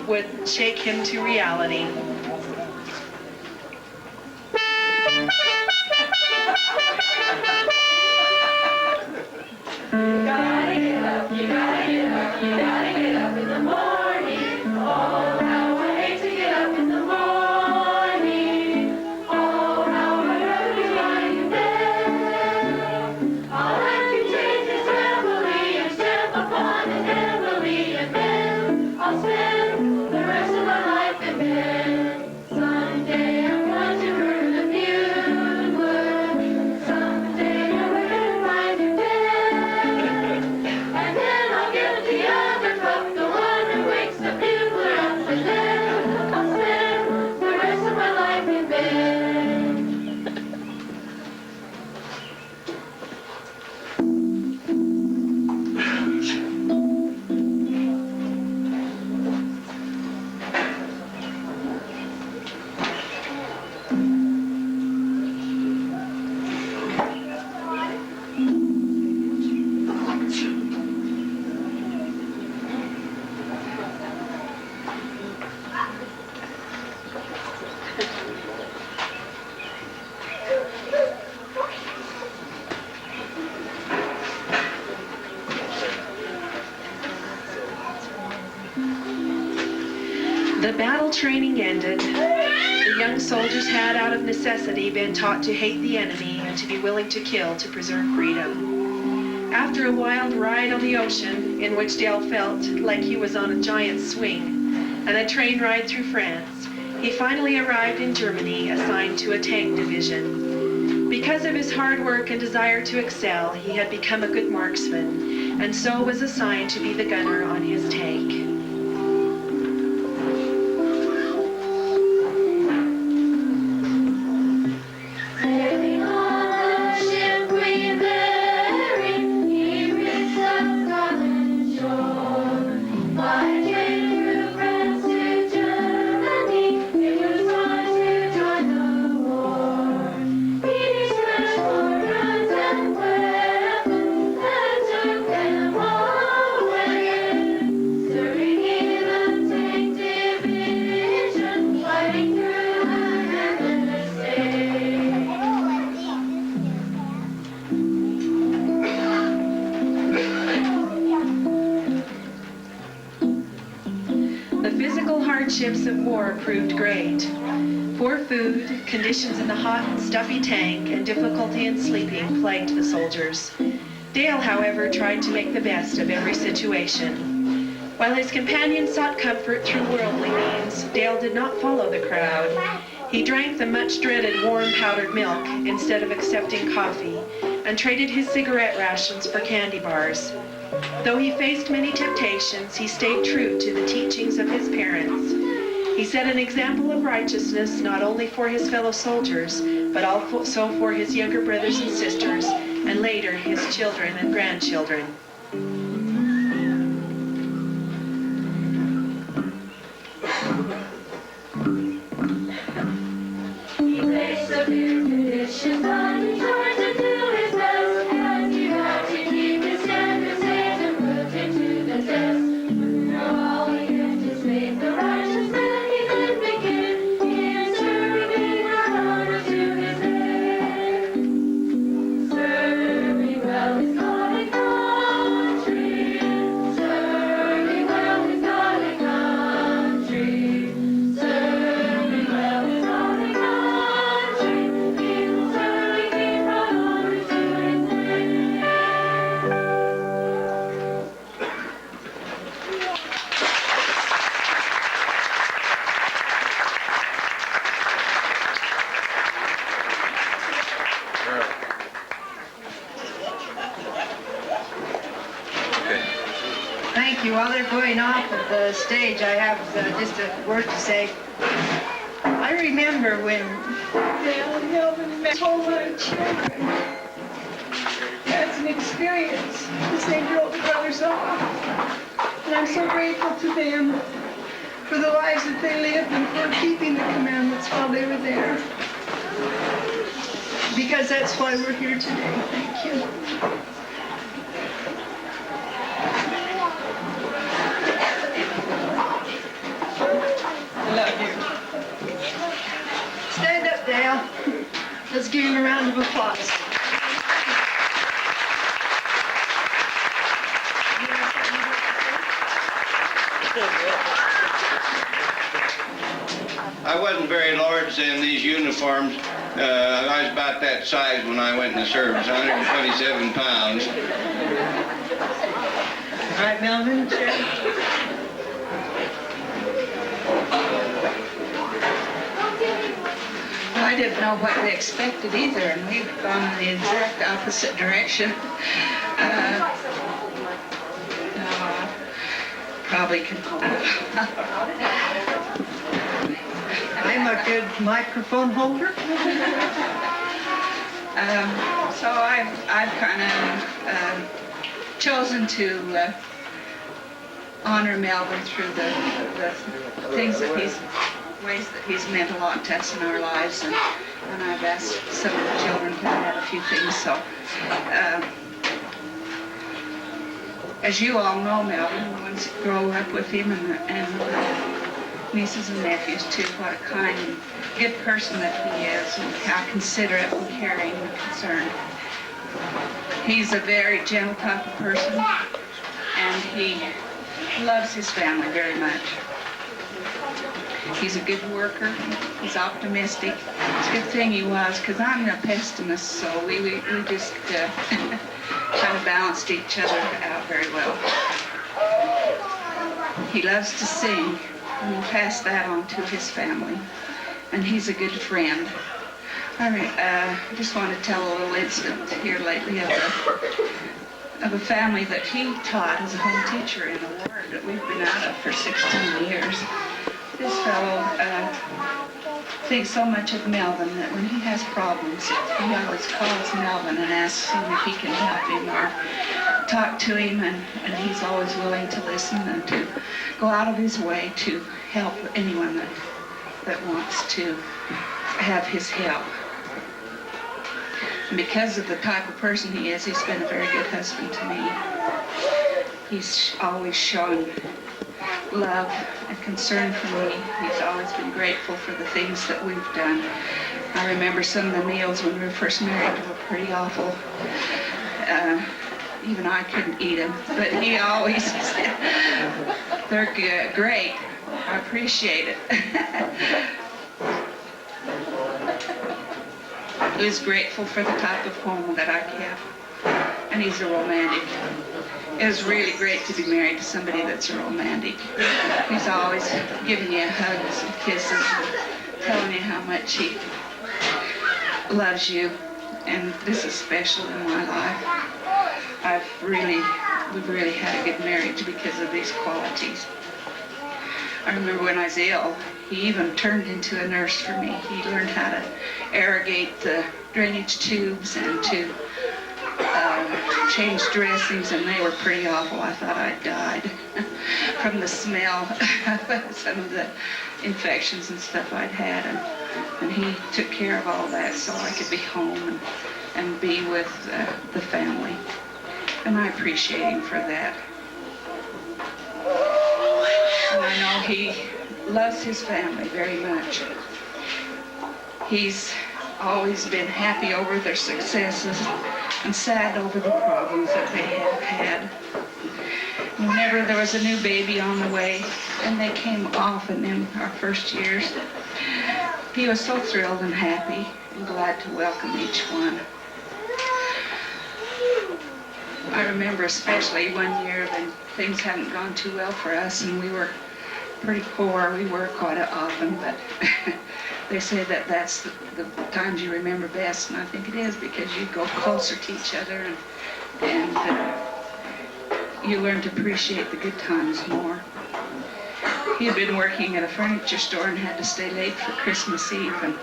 would shake him to reality. You gotta get up, you gotta get up, you gotta get up in the morning. Oh, how I hate to get up in the morning. Oh, how I'd rather be lying in bed. All I can taste is heavily and step upon it heavily, and then I'll spend the rest of my life in bed. Someday I'm going to hear the bugle. Someday I'm gonna find you dead. And then I'll get the other cup, the one The battle training ended. The young soldiers had, out of necessity, been taught to hate the enemy and to be willing to kill to preserve freedom. After a wild ride on the ocean, in which Dale felt like he was on a giant swing, and a train ride through France, he finally arrived in Germany, assigned to a tank division. Because of his hard work and desire to excel, he had become a good marksman, and so was assigned to be the gunner on his tank. Sailing on a ship we buried, he reached the Scotland shore. By train through France to Germany, it was time to join the war. He searched for guns and weapons and took them all away. Serving in a tank division, fighting through an endless day. The physical hardships of war proved great. Poor food, conditions in the hot and stuffy tank, and difficulty in sleeping plagued the soldiers. Dale, however, tried to make the best of every situation. While his companions sought comfort through worldly means, Dale did not follow the crowd. He drank the much-dreaded warm powdered milk instead of accepting coffee, and traded his cigarette rations for candy bars. Though he faced many temptations, he stayed true to the teachings of his parents. He set an example of righteousness not only for his fellow soldiers, but also for his younger brothers and sisters, and later his children and grandchildren. He faced severe conditions, but he tried to do his best, and he had to keep his standards safe and put it to the test. Now all he kept his faith, the righteous man he did begin, in serving brought honor to his head. Serving well his God and country, serving well his God and country, serving well his God and country, in serving he brought honor to his name. Okay. Thank you. While they're going off of the stage, I have just a word to say. I remember when Dale and Melvin met a whole lot of children. That's an experience the same older brothers off. And I'm so grateful to them for the lives that they lived and for keeping the commandments while they were there. Because that's why we're here today. Thank you. I love you. Stand up, Dale. Let's give him a round of applause. I wasn't very large in these uniforms. I was about that size when I went in the service, 127 pounds. All right, Melvin, Sharon. I didn't know what they expected either, and we've gone in the exact opposite direction. Probably can hold. I'm a good microphone holder. So I've kind of chosen to honor Melvin through the things that ways that he's meant a lot to us in our lives, and I've asked some of the children to add a few things. So, as you all know, Melvin, the ones that grow up with him, and nieces and nephews too, what a kind and good person that he is, and how considerate and caring and concerned. He's a very gentle type of person, and he loves his family very much. He's a good worker. He's optimistic. It's a good thing he was, because I'm a pessimist, so we just kind of balanced each other out very well. He loves to sing, and we'll pass that on to his family. And he's a good friend. I just want to tell a little incident here lately of a family that he taught as a home teacher in a ward that we've been out of for 16 years. This fellow thinks so much of Melvin that when he has problems, he always calls Melvin and asks him if he can help him or talk to him, and he's always willing to listen and to go out of his way to help anyone that wants to have his help. And because of the type of person he is, he's been a very good husband to me. He's always shown love and concern for me. He's always been grateful for the things that we've done. I remember some of the meals when we were first married were pretty awful. Even I couldn't eat them, but he always said, they're good, great, I appreciate it. He was grateful for the type of home that I kept, and he's a romantic. It was really great to be married to somebody that's a romantic. He's always giving you hugs and kisses and telling you how much he loves you, and this is special in my life. We've really had a good marriage because of these qualities. I remember when I was ill, he even turned into a nurse for me. He learned how to irrigate the drainage tubes and to change dressings, and they were pretty awful. I thought I died from the smell of some of the infections and stuff I'd had, and he took care of all that so I could be home and be with the family. And I appreciate him for that. And I know he loves his family very much. He's always been happy over their successes and sad over the problems that they have had. Whenever there was a new baby on the way, and they came often in our first years, he was so thrilled and happy and glad to welcome each one. I remember especially one year when things hadn't gone too well for us and we were pretty poor. We were quite often, but they say that that's the times you remember best, and I think it is, because you go closer to each other and you learn to appreciate the good times more. He had been working at a furniture store and had to stay late for Christmas Eve, and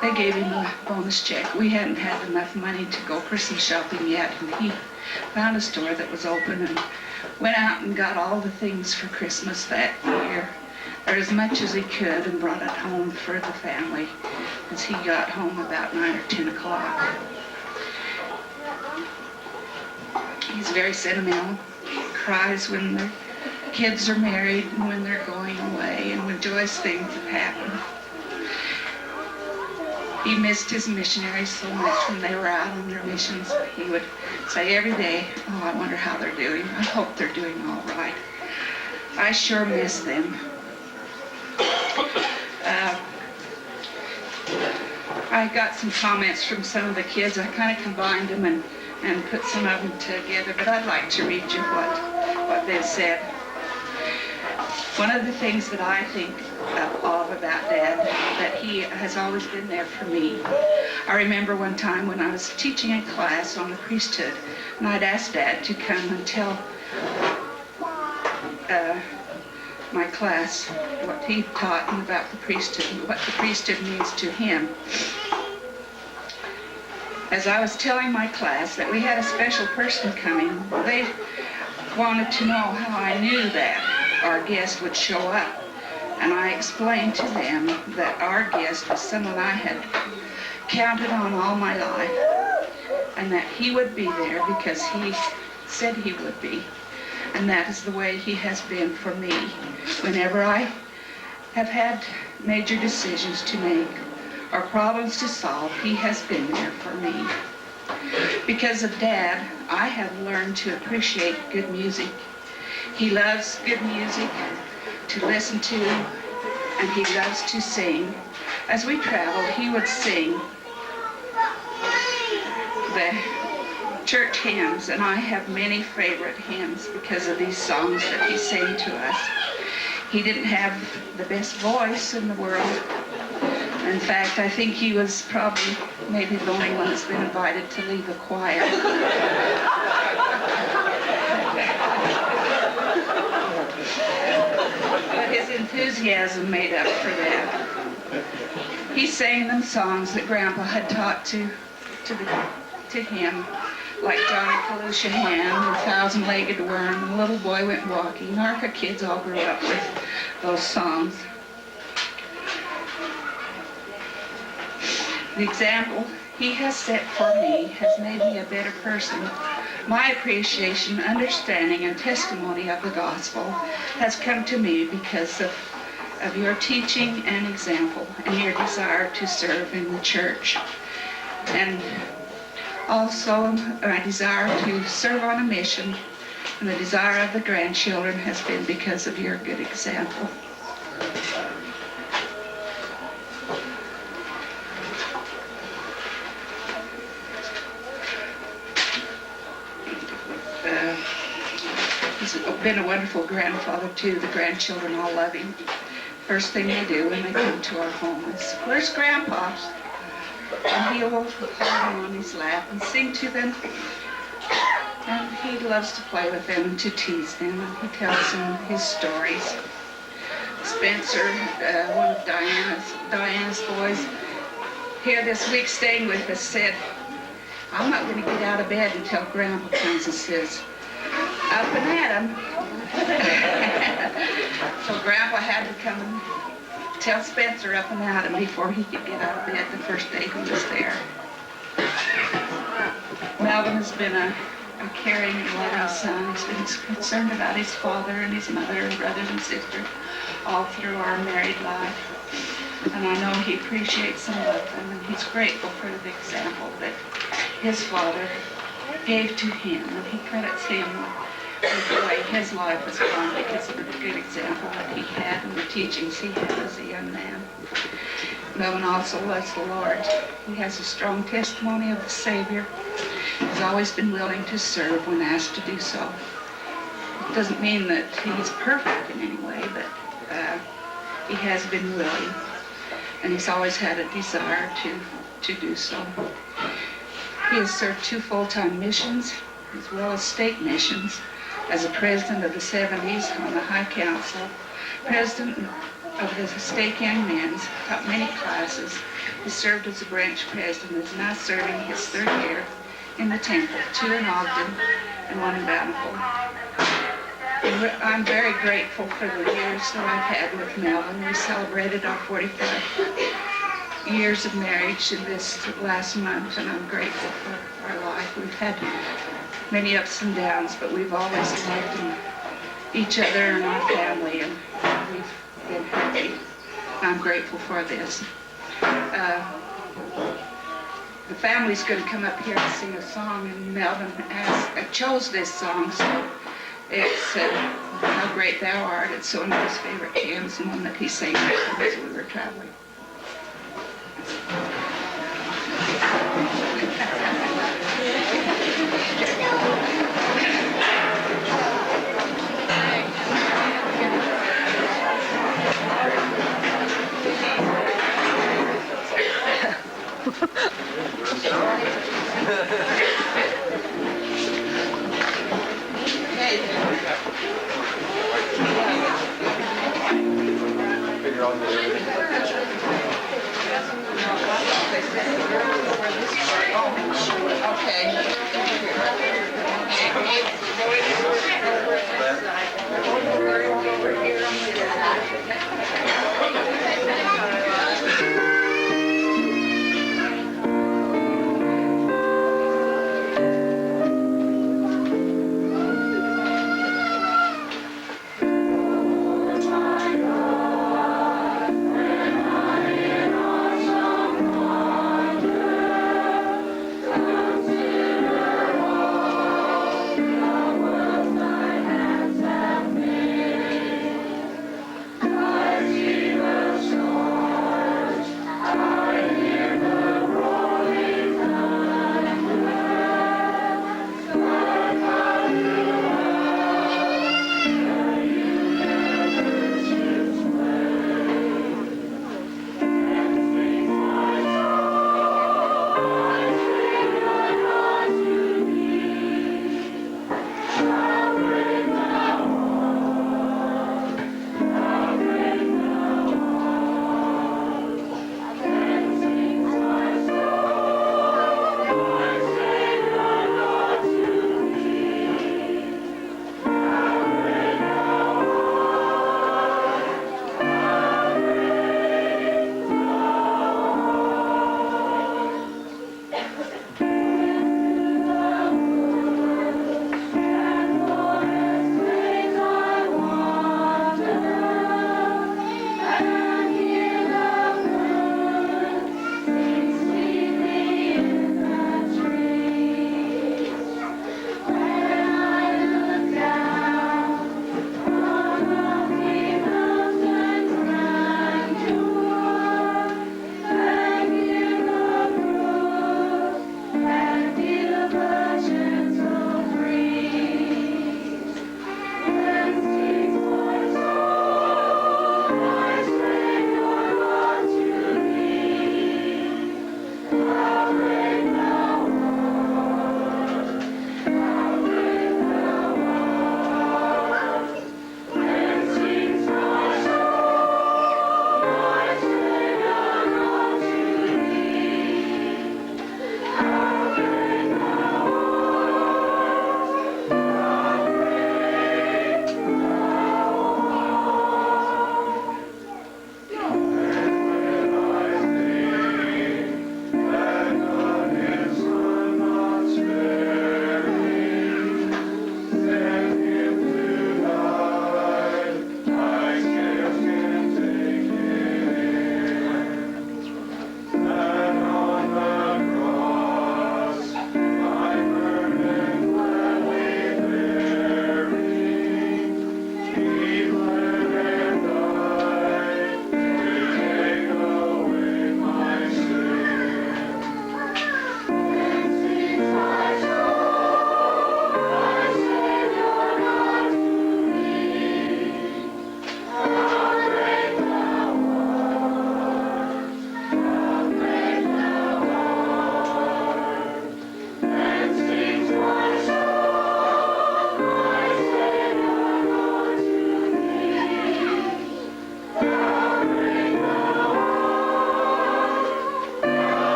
they gave him a bonus check. We hadn't had enough money to go Christmas shopping yet, and he found a store that was open and went out and got all the things for Christmas that year, or as much as he could, and brought it home for the family as he got home about 9 or 10 o'clock. He's very sentimental. He cries when the kids are married and when they're going away and when joyous things have happened. He missed his missionaries so much when they were out on their missions. He would say every day, "Oh, I wonder how they're doing. I hope they're doing all right. I sure miss them." I got some comments from some of the kids. I kind of combined them and put some of them together, but I'd like to read you what they've said. One of the things that I think of about Dad, that he has always been there for me. I remember one time when I was teaching a class on the priesthood, and I'd asked Dad to come and tell my class what he taught and about the priesthood and what the priesthood means to him. As I was telling my class that we had a special person coming, they wanted to know how I knew that our guest would show up. And I explained to them that our guest was someone I had counted on all my life, and that he would be there because he said he would be. And that is the way he has been for me. Whenever I have had major decisions to make or problems to solve, he has been there for me. Because of Dad, I have learned to appreciate good music. He loves good music to listen to and he loves to sing. As we traveled, he would sing the church hymns, and I have many favorite hymns because of these songs that he sang to us. He didn't have the best voice in the world. In fact, I think he was probably maybe the only one that's been invited to lead the choir. But his enthusiasm made up for that. He sang them songs that Grandpa had taught to him, like Johnny Calushahan, The Thousand-Legged Worm, The Little Boy Went Walking. Our kids all grew up with those songs. The example he has set for me has made me a better person. My appreciation, understanding, and testimony of the gospel has come to me because of your teaching and example and your desire to serve in the church. And also my desire to serve on a mission, and the desire of the grandchildren has been because of your good example. He's been a wonderful grandfather too. The grandchildren all love him. First thing they do when they come to our home is, "Where's Grandpa?" And he'll hold them on his lap and sing to them. And he loves to play with them and to tease them. And he tells them his stories. Spencer, one of Diana's boys, here this week staying with us, said, "I'm not going to get out of bed until Grandpa comes and says, 'Up and at 'em.'" So Grandpa had to come and tell Spencer up and at him before he could get out of bed the first day he was there. Melvin has been a caring and loving son. He's been concerned about his father and his mother and brothers and sisters all through our married life. And I know he appreciates and loves them, and he's grateful for the example that his father gave to him, and he credits him with the way his life was gone because of the good example that he had and the teachings he had as a young man. Melvin also loves the Lord. He has a strong testimony of the Savior. He's always been willing to serve when asked to do so. It doesn't mean that he's perfect in any way, but he has been willing, and he's always had a desire to do so. He has served 2 full-time missions, as well as state missions, as a president of the 70s on the High Council, president of the State Young Men's, taught many classes. He served as a branch president, is now serving his 3rd year in the Temple, 2 in Ogden and 1 in Bountiful. I'm very grateful for the years that I've had with Melvin. We celebrated our 45 years of marriage in this last month, and I'm grateful for our life. We've had many ups and downs, but we've always loved each other and our family, and we've been happy. I'm grateful for this. The family's going to come up here and sing a song, and Melvin chose this song, so it's How Great Thou Art. It's one of his favorite hymns, and one that he sang as we were traveling.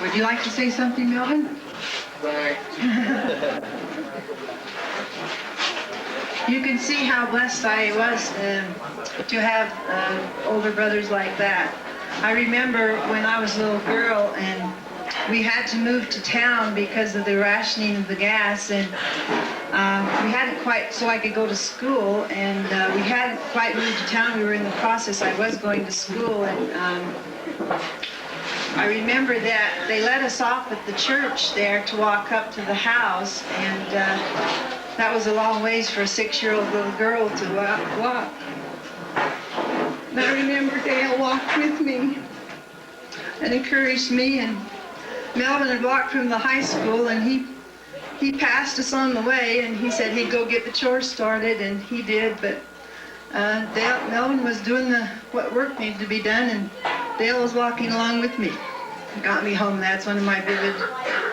Would you like to say something, Melvin? You can see how blessed I was to have older brothers like that. I remember when I was a little girl and we had to move to town because of the rationing of the gas, and we hadn't quite, so I could go to school, and we hadn't quite moved to town. We were in the process. I was going to school, and I remember that they let us off at the church there to walk up to the house, and that was a long ways for a 6-year-old little girl to walk. And I remember Dale walked with me and encouraged me, and Melvin had walked from the high school, and he passed us on the way, and he said he'd go get the chores started, and he did, but Melvin was doing what work needed to be done, and Dale was walking along with me. Got me home. That's one of my vivid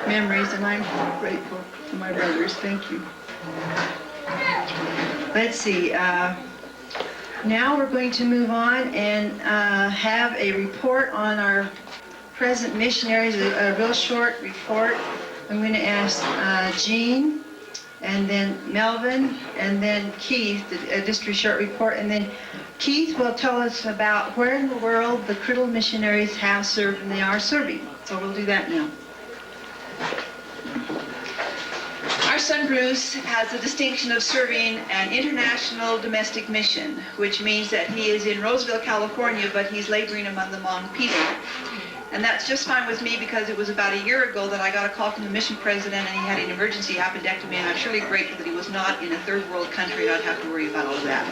memories, and I'm grateful to my brothers. Thank you. Let's see. Now we're going to move on and have a report on our present missionaries, a real short report. I'm going to ask Jean, and then Melvin, and then Keith, just a short report, and then Keith will tell us about where in the world the Criddle missionaries have served and they are serving. So we'll do that now. Our son Bruce has the distinction of serving an international domestic mission, which means that he is in Roseville, California, but he's laboring among the Hmong people. And that's just fine with me because it was about a year ago that I got a call from the mission president and he had an emergency appendectomy, and I'm surely grateful that he was not in a third world country and I'd have to worry about all of that.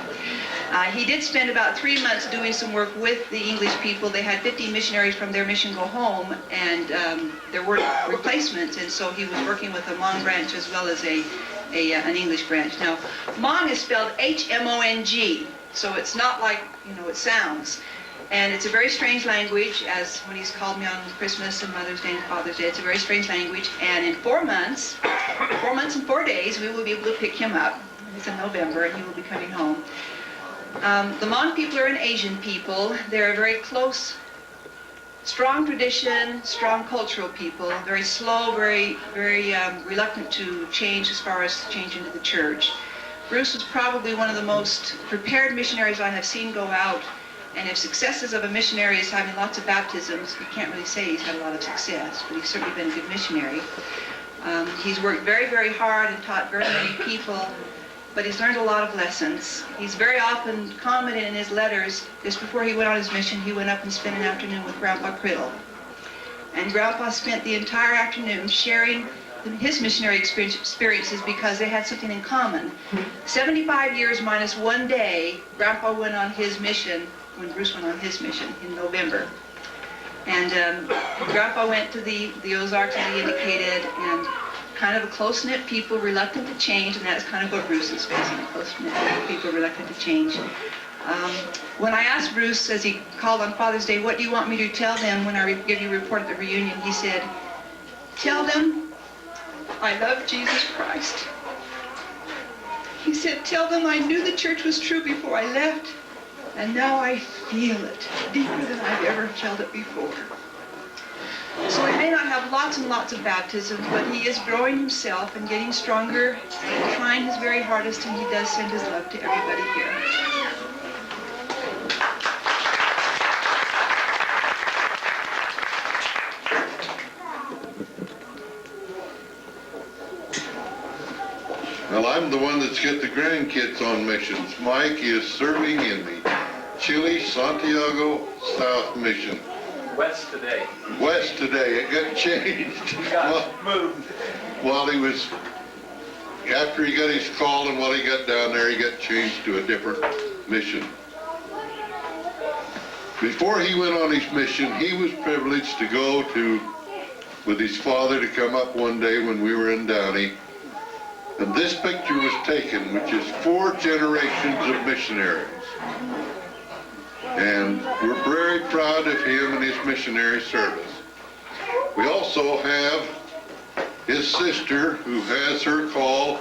He did spend about 3 months doing some work with the English people. They had 50 missionaries from their mission go home, and there were replacements, and so he was working with a Hmong branch as well as an English branch. Now, Hmong is spelled H-M-O-N-G, so it's not like, it sounds. And it's a very strange language, as when he's called me on Christmas and Mother's Day and Father's Day, it's a very strange language. And in 4 months and 4 days, we will be able to pick him up. It's in November, and he will be coming home. The Hmong people are an Asian people. They're a very close, strong tradition, strong cultural people, very slow, very reluctant to change as far as change into the church. Bruce was probably one of the most prepared missionaries I have seen go out. And if successes of a missionary is having lots of baptisms, you can't really say he's had a lot of success, but he's certainly been a good missionary. He's worked very, very hard and taught very many people, but he's learned a lot of lessons. He's very often commented in his letters, just before he went on his mission, he went up and spent an afternoon with Grandpa Criddle. And Grandpa spent the entire afternoon sharing his missionary experiences because they had something in common. 75 years minus 1 day, Grandpa went on his mission when Bruce went on his mission in November. And Grandpa went to the Ozarks, as he indicated, and kind of a close-knit people, reluctant to change, and that's kind of what Bruce is facing, close-knit people reluctant to change. When I asked Bruce, as he called on Father's Day, what do you want me to tell them when I give you a report at the reunion, he said, tell them I love Jesus Christ. He said, tell them I knew the church was true before I left, and now I feel it deeper than I've ever felt it before. So he may not have lots and lots of baptisms, but he is growing himself and getting stronger and trying his very hardest, and he does send his love to everybody here. Well, I'm the one that's got the grandkids on missions. Mike is serving in the Chile Santiago South Mission. West today. West today. It got changed. He got moved. While he was, after he got his call and while he got down there, he got changed to a different mission. Before he went on his mission, he was privileged to go with his father to come up one day when we were in Downey. And this picture was taken, which is 4 generations of missionaries. And we're very proud of him and his missionary service. We also have his sister, who has her call,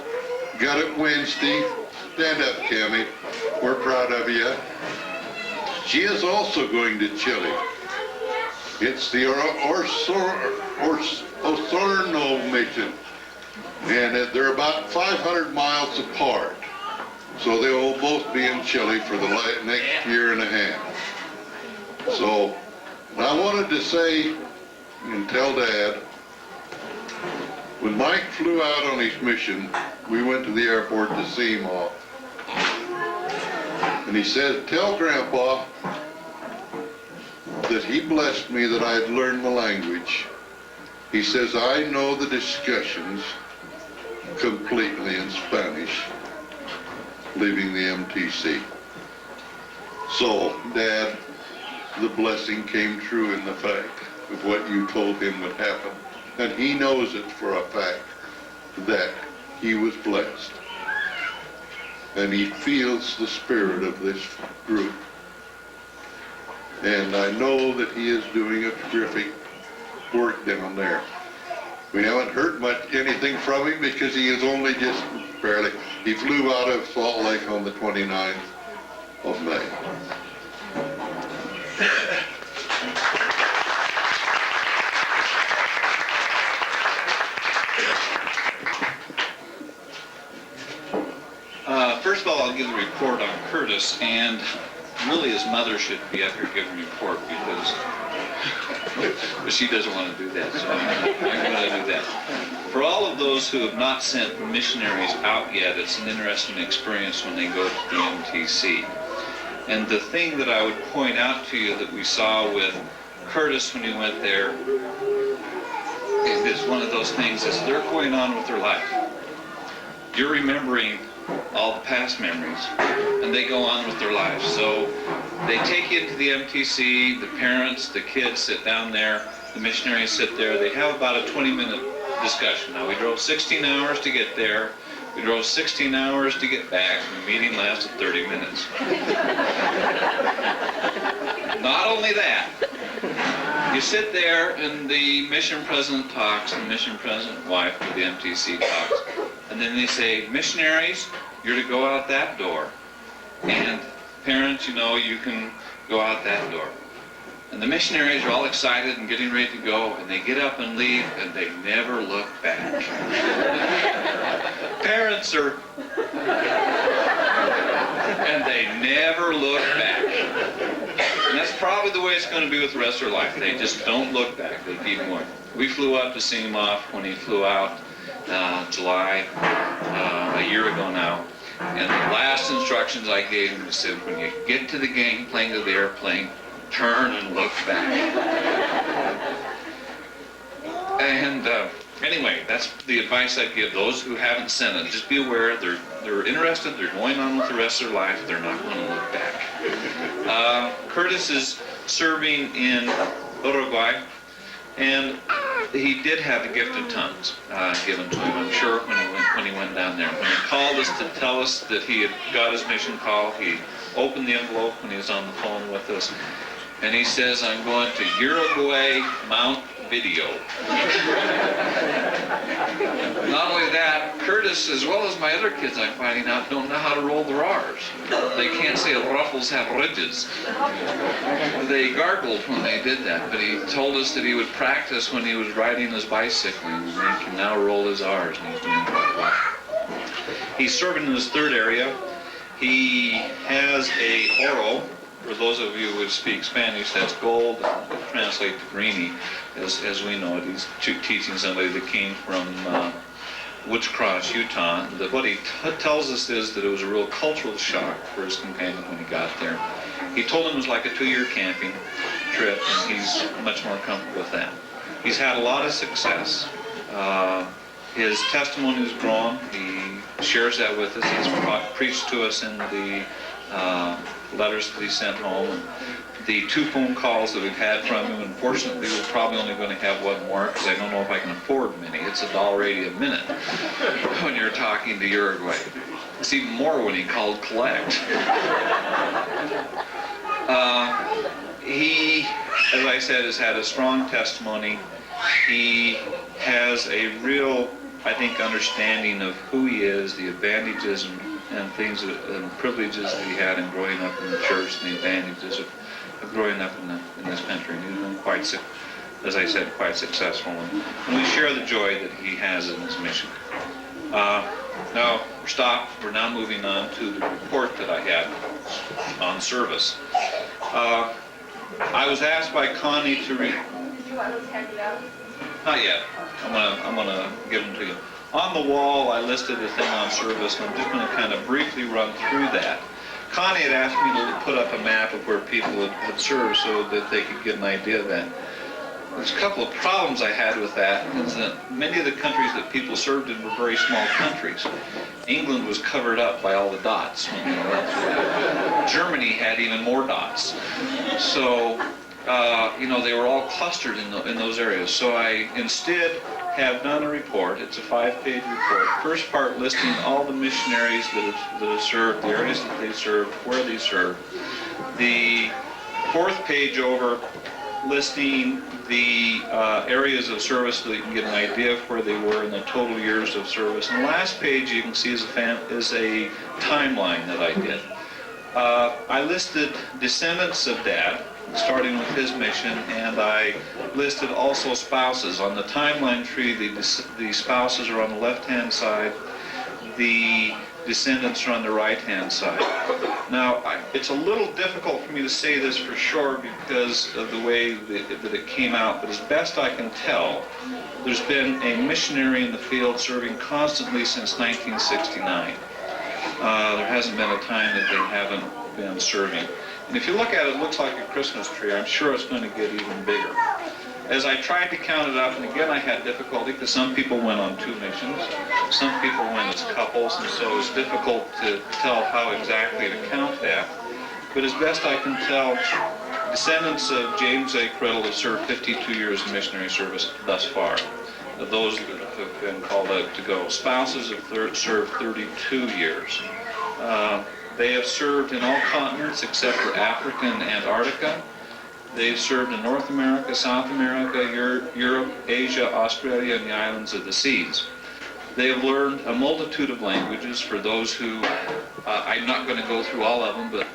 got it Wednesday. Stand up, Cammie. We're proud of you. She is also going to Chile. It's the Osorno mission, and they're about 500 miles apart. So they will both be in Chile for the next year and a half. So I wanted to say and tell Dad, when Mike flew out on his mission, we went to the airport to see him off. And he said, tell Grandpa that he blessed me that I had learned the language. He says, I know the discussions completely in Spanish, leaving the MTC. So, Dad, the blessing came true in the fact of what you told him would happen. And he knows it for a fact that he was blessed. And he feels the spirit of this group. And I know that he is doing a terrific work down there. We haven't heard anything from him because he is only just barely. He flew out of Salt Lake on the 29th of May. First of all, I'll give the report on Curtis, and really his mother should be up here giving a report because but she doesn't want to do that, so I'm going to do that. For all of those who have not sent missionaries out yet, it's an interesting experience when they go to the MTC. And the thing that I would point out to you that we saw with Curtis when he went there is one of those things is they're going on with their life. You're remembering all the past memories, and they go on with their lives. So they take you into the MTC, the parents, the kids sit down there, the missionaries sit there, they have about a 20-minute discussion. Now we drove 16 hours to get there, we drove 16 hours to get back, and the meeting lasted 30 minutes. Not only that, you sit there and the mission president talks, and the mission president wife of the MTC talks, and then they say, missionaries, you're to go out that door. And parents, you know, you can go out that door. And the missionaries are all excited and getting ready to go, and they get up and leave, and they never look back. Parents are... and they never look back. And that's probably the way it's going to be with the rest of their life. They just don't look back. They keep going. We flew up to see him off when he flew out July, a year ago now. And the last instructions I gave him was said, when you get to the gangplank of the airplane, turn and look back. And anyway, that's the advice I'd give those who haven't sent it. Just be aware they're interested, they're going on with the rest of their life, they're not going to look back. Curtis is serving in Uruguay, and he did have the gift of tongues given to him, I'm sure, when he went down there. When he called us to tell us that he had got his mission call, he opened the envelope when he was on the phone with us, and he says, I'm going to Uruguay Mount Video. Not only that, Curtis, as well as my other kids I'm finding out, don't know how to roll their R's. They can't say ruffles have ridges. They gargled when they did that, but he told us that he would practice when he was riding his bicycle, and he can now roll his R's, and he's doing quite well. He's serving in his third area. He has a oro. For those of you who speak Spanish, that's gold. Translate to greenie, as we know it. He's teaching somebody that came from Woods Cross, Utah. What he tells us is that it was a real cultural shock for his companion when he got there. He told him it was like a 2-year camping trip, and he's much more comfortable with that. He's had a lot of success. His testimony has grown. He shares that with us. He's preached to us in the letters that he sent home, and the 2 phone calls that we've had from him. Unfortunately, we're probably only going to have one more because I don't know if I can afford many. It's $1.80 a minute when you're talking to Uruguay. It's even more when he called collect. He, as I said, has had a strong testimony. He has a real, I think, understanding of who he is, the advantages and things and privileges that he had in growing up in the church and the advantages of growing up in this country. And he's been quite, as I said, quite successful. And we share the joy that he has in his mission. Now, we're stopped. We're now moving on to the report that I had on service. I was asked by Connie to read. Did you want those handed out? Not yet. I'm gonna give them to you. On the wall, I listed a thing on service, and I'm just going to kind of briefly run through that. Connie had asked me to put up a map of where people had served so that they could get an idea of that. There's a couple of problems I had with that, is that many of the countries that people served in were very small countries. England was covered up by all the dots. Germany had even more dots. So, they were all clustered in those areas. So I instead have done a report. It's a 5-page report. First part listing all the missionaries that have served, the areas that they served, where they served. The 4th page over listing the areas of service so that you can get an idea of where they were and the total years of service. And the last page you can see is a timeline that I did. I listed descendants of Dad, starting with his mission, and I listed also spouses. On the timeline tree, the spouses are on the left-hand side, the descendants are on the right-hand side. Now, it's a little difficult for me to say this for sure because of the way that it came out, but as best I can tell, there's been a missionary in the field serving constantly since 1969. There hasn't been a time that they haven't been serving. And if you look at it, it looks like a Christmas tree. I'm sure it's going to get even bigger. As I tried to count it up, and again I had difficulty because some people went on 2 missions, some people went as couples, and so it's difficult to tell how exactly to count that. But as best I can tell, descendants of James A. Criddle have served 52 years of missionary service thus far. Those that have been called out to go. Spouses have served 32 years. They have served in all continents except for Africa and Antarctica. They've served in North America, South America, Europe, Asia, Australia, and the islands of the seas. They have learned a multitude of languages. For those who, I'm not going to go through all of them, but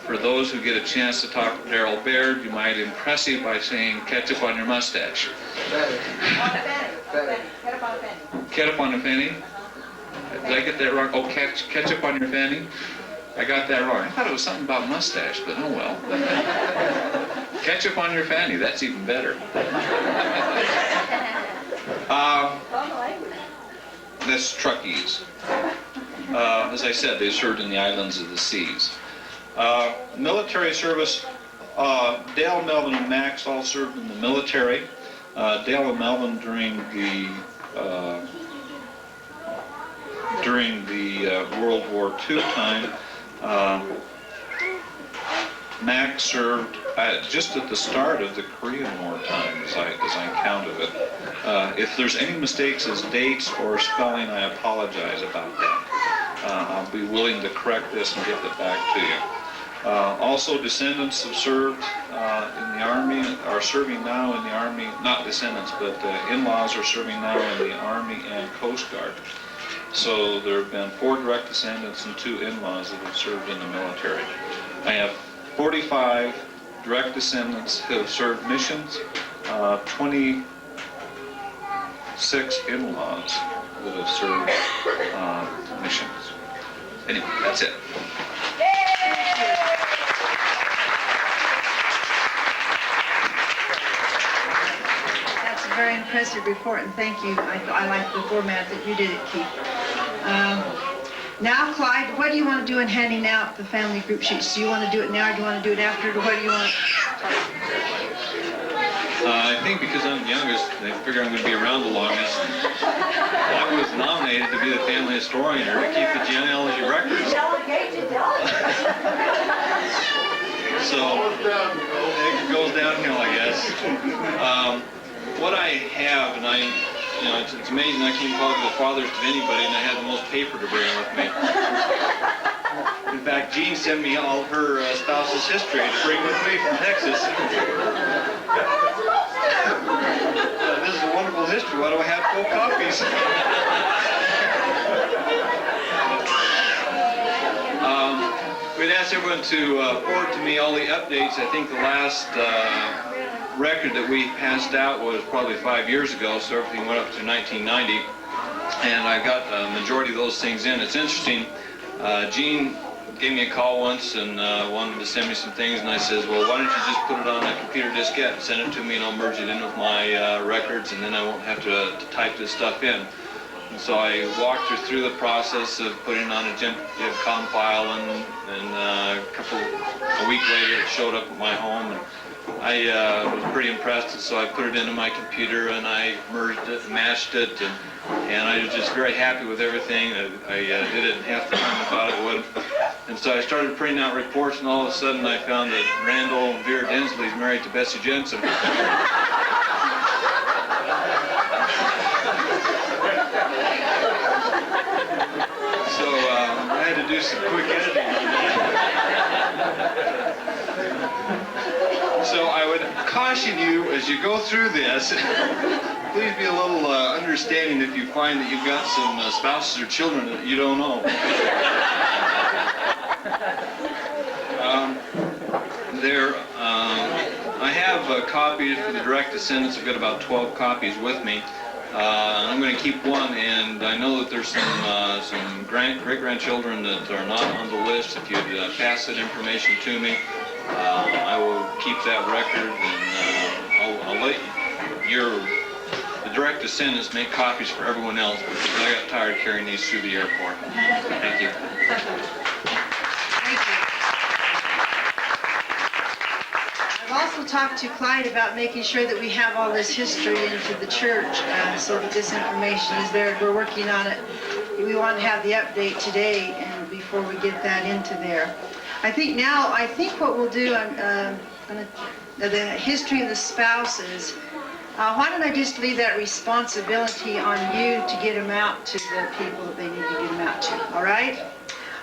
for those who get a chance to talk to Darrell Baird, you might impress him by saying ketchup on your mustache. Ketchup on a fanny. Ketchup on your fanny? Did I get that wrong? Oh, ketchup on your fanny? I got that wrong. I thought it was something about mustache, but oh well. Ketchup on your fanny, that's even better. That's Truckies. As I said, they served in the islands of the seas. Military service, Dale, Melvin, and Max all served in the military. Dale and Melvin during the World War II time. Max served just at the start of the Korean War time, as I counted it. If there's any mistakes as dates or spelling, I apologize about that. I'll be willing to correct this and get it back to you. Also, descendants have served in the Army, are serving now in the Army, not descendants, but in-laws are serving now in the Army and Coast Guard. So there have been 4 direct descendants and 2 in-laws that have served in the military. I have 45 direct descendants who have served missions, 26 in-laws that have served missions. Anyway, that's it. That's a very impressive report, and thank you. I like the format that you did it, Keith. Now, Clyde, what do you want to do in handing out the family group sheets? Do you want to do it now, or do you want to do it after, or what do you want? I think because I'm the youngest, they figure I'm going to be around the longest. I was nominated to be the family historian or to keep the genealogy records. So it goes downhill, I guess. What I have, and it's amazing I can call the fathers to anybody, and I have the most paper to bring with me. In fact, Jean sent me all her spouse's history to bring with me from Texas. This is a wonderful history. Why do I have full copies? asked everyone to forward to me all the updates. I think the last record that we passed out was probably 5 years ago, so everything went up to 1990. And I got a majority of those things in. It's interesting. Gene gave me a call once and wanted to send me some things, and I says, well, why don't you just put it on a computer diskette and send it to me, and I'll merge it in with my records, and then I won't have to type this stuff in. And so I walked her through the process of putting it on a GEMCOM file, and a week later it showed up at my home. And I was pretty impressed, and so I put it into my computer and I merged it, mashed it, and I was just very happy with everything. I did it in half the time I thought it would. And so I started printing out reports, and all of a sudden I found that Randall Vera Dinsley is married to Bessie Jensen. So I had to do some quick editing. So I would caution you as you go through this, please be a little understanding if you find that you've got some spouses or children that you don't know. I have copies for the direct descendants. I've got about 12 copies with me. I'm going to keep one, and I know that there's some great-grandchildren that are not on the list. If you'd pass that information to me, I will keep that record, and I'll let the direct descendants make copies for everyone else, because I got tired carrying these through the airport. Thank you. I've also talked to Clyde about making sure that we have all this history into the church, so that this information is there. We're working on it. We want to have the update today, and before we get that into there. I think what we'll do, the history of the spouses, why don't I just leave that responsibility on you to get them out to the people that they need to get them out to, all right?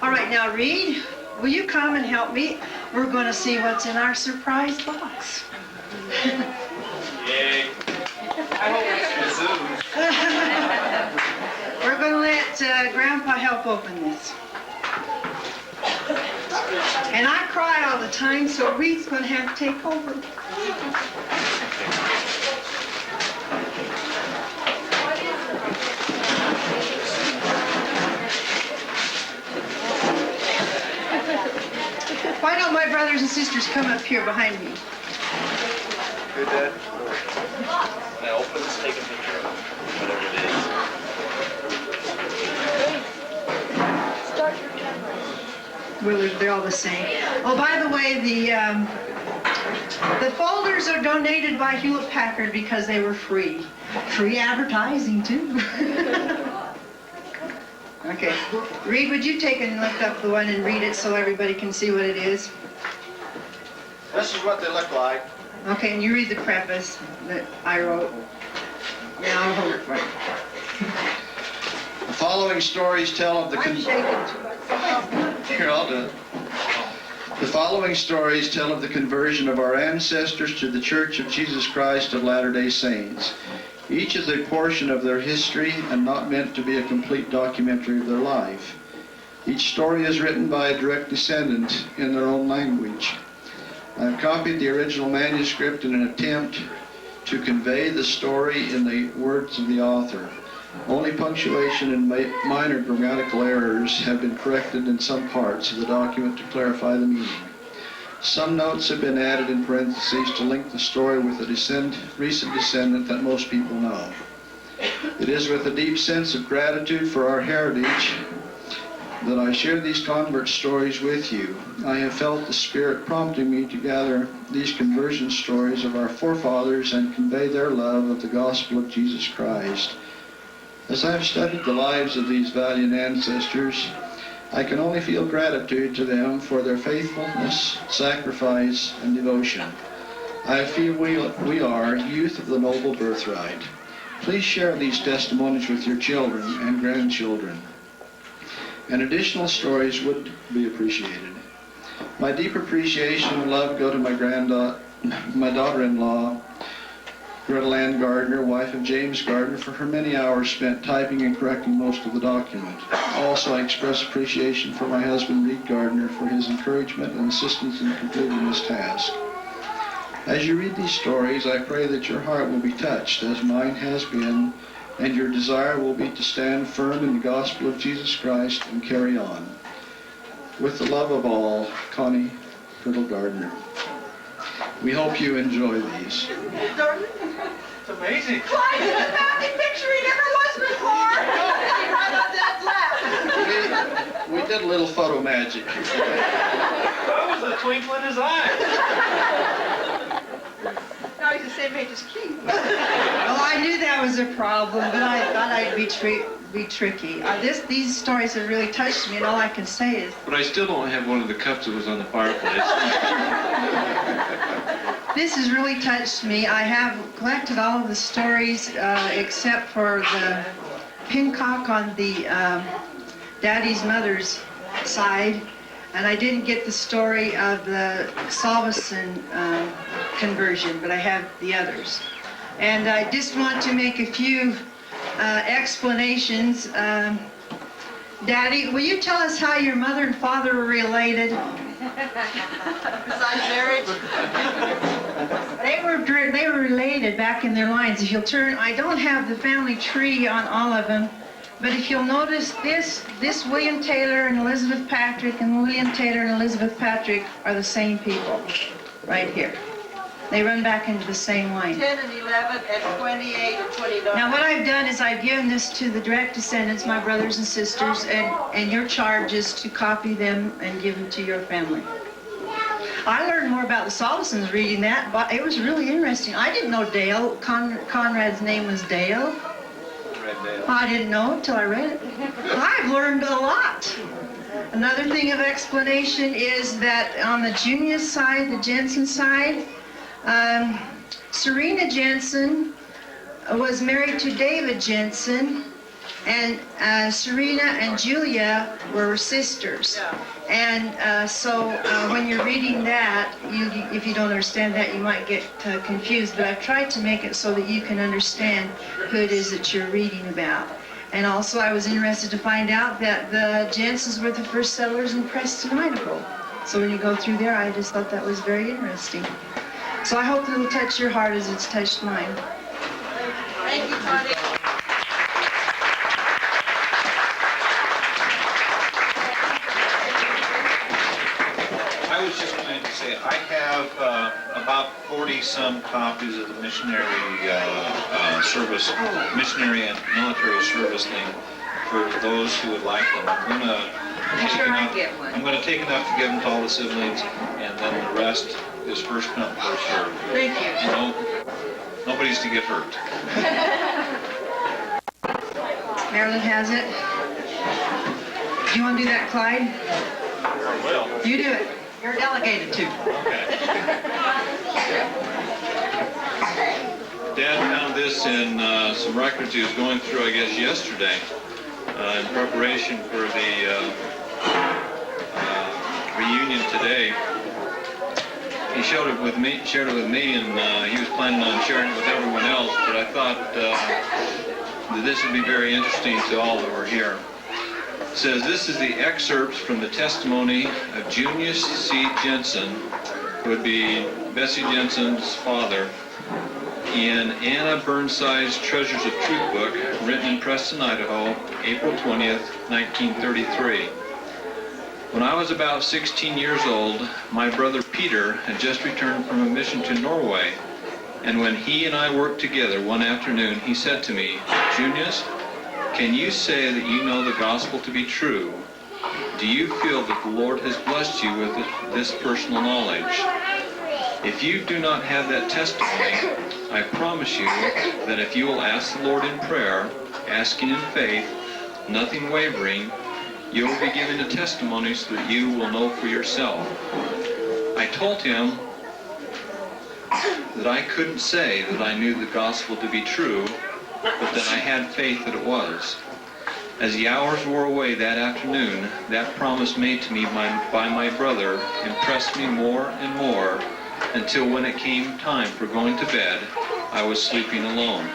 All right, now Reed, will you come and help me? We're going to see what's in our surprise box. Yay. I hope it's kazoo. We're going to let Grandpa help open this. And I cry all the time, so Reed's going to have to take over. Why don't my brothers and sisters come up here behind me? Good, Dad. Now open this, take a picture of whatever it is. Start your camera. Well, they're all the same. Oh, by the way, the folders are donated by Hewlett Packard because they were free. Free advertising, too. Okay. Reed, would you take and lift up the one and read it so everybody can see what it is? This is what they look like. Okay, and you read the preface that I wrote. Yeah, I'll hold it for you. The following stories tell of the... I'm shaking. Here, I'll do it. The following stories tell of the conversion of our ancestors to the Church of Jesus Christ of Latter-day Saints. Each is a portion of their history and not meant to be a complete documentary of their life. Each story is written by a direct descendant in their own language. I have copied the original manuscript in an attempt to convey the story in the words of the author. Only punctuation and minor grammatical errors have been corrected in some parts of the document to clarify the meaning. Some notes have been added in parentheses to link the story with a recent descendant that most people know. It is with a deep sense of gratitude for our heritage that I share these convert stories with you. I have felt the Spirit prompting me to gather these conversion stories of our forefathers and convey their love of the gospel of Jesus Christ. As I have studied the lives of these valiant ancestors, I can only feel gratitude to them for their faithfulness, sacrifice, and devotion. I feel we are youth of the noble birthright. Please share these testimonies with your children and grandchildren. And additional stories would be appreciated. My deep appreciation and love go to my daughter-in-law, Gretel Ann Gardner, wife of James Gardner, for her many hours spent typing and correcting most of the document. Also, I express appreciation for my husband, Reed Gardner, for his encouragement and assistance in completing this task. As you read these stories, I pray that your heart will be touched, as mine has been, and your desire will be to stand firm in the gospel of Jesus Christ and carry on. With the love of all, Connie Gretel Gardner. We hope you enjoy these. It's amazing. Clyde is the family picture he never was before. Right on that lap. We did a little photo magic. That was a twinkle in his eye. Now he's the same age as Keith. Well, I knew that was a problem, but I thought I'd be tricky. These stories have really touched me, and all I can say is... But I still don't have one of the cups that was on the fireplace. This has really touched me. I have collected all of the stories except for the pincock on the daddy's mother's side, and I didn't get the story of the Salveson conversion, but I have the others. And I just want to make a few explanations. Daddy, will you tell us how your mother and father were related? Besides marriage? They were related back in their lines. If you'll turn, I don't have the family tree on all of them, but if you'll notice this William Taylor and Elizabeth Patrick and William Taylor and Elizabeth Patrick are the same people right here. They run back into the same line. 10 and 11 and 28 and 29. Now what I've done is I've given this to the direct descendants, my brothers and sisters, and your charge is to copy them and give them to your family. I learned more about the Salvesons reading that, but it was really interesting. I didn't know Dale, Conrad's name was Dale. I didn't know until I read it. I've learned a lot. Another thing of explanation is that on the Junius side, the Jensen side, Serena Jensen was married to David Jensen, and Serena and Julia were sisters. And so when you're reading that, if you don't understand that, you might get confused. But I've tried to make it so that you can understand who it is that you're reading about. And also I was interested to find out that the Jensens were the first settlers in Preston, Idaho. So when you go through there, I just thought that was very interesting. So I hope it'll touch your heart as it's touched mine. Thank you, Connie. I was just going to say, I have about 40-some copies of the missionary service, missionary and military service thing for those who would like them. I'm going to take enough to give them to all the siblings, and then the rest is first come, first served. Thank you. Nobody's to get hurt. Marilyn has it. Do you want to do that, Clyde? Well, You do it. You're delegated to. okay. Dad found this in some records he was going through, I guess, yesterday, in preparation for the reunion today. He shared it with me, and he was planning on sharing it with everyone else, but I thought that this would be very interesting to all that were here. It says, this is the excerpts from the testimony of Junius C. Jensen, who would be Bessie Jensen's father, in Anna Burnside's Treasures of Truth book, written in Preston, Idaho, April 20th, 1933. When I was about 16 years old, my brother Peter had just returned from a mission to Norway, and when he and I worked together one afternoon, he said to me, Junius, can you say that you know the gospel to be true? Do you feel that the Lord has blessed you with this personal knowledge? If you do not have that testimony, I promise you that if you will ask the Lord in prayer, asking in faith, nothing wavering, you will be given a testimony so that you will know for yourself. I told him that I couldn't say that I knew the gospel to be true, but that I had faith that it was. As the hours wore away that afternoon, that promise made to me by my brother impressed me more and more, until when it came time for going to bed, I was sleeping alone.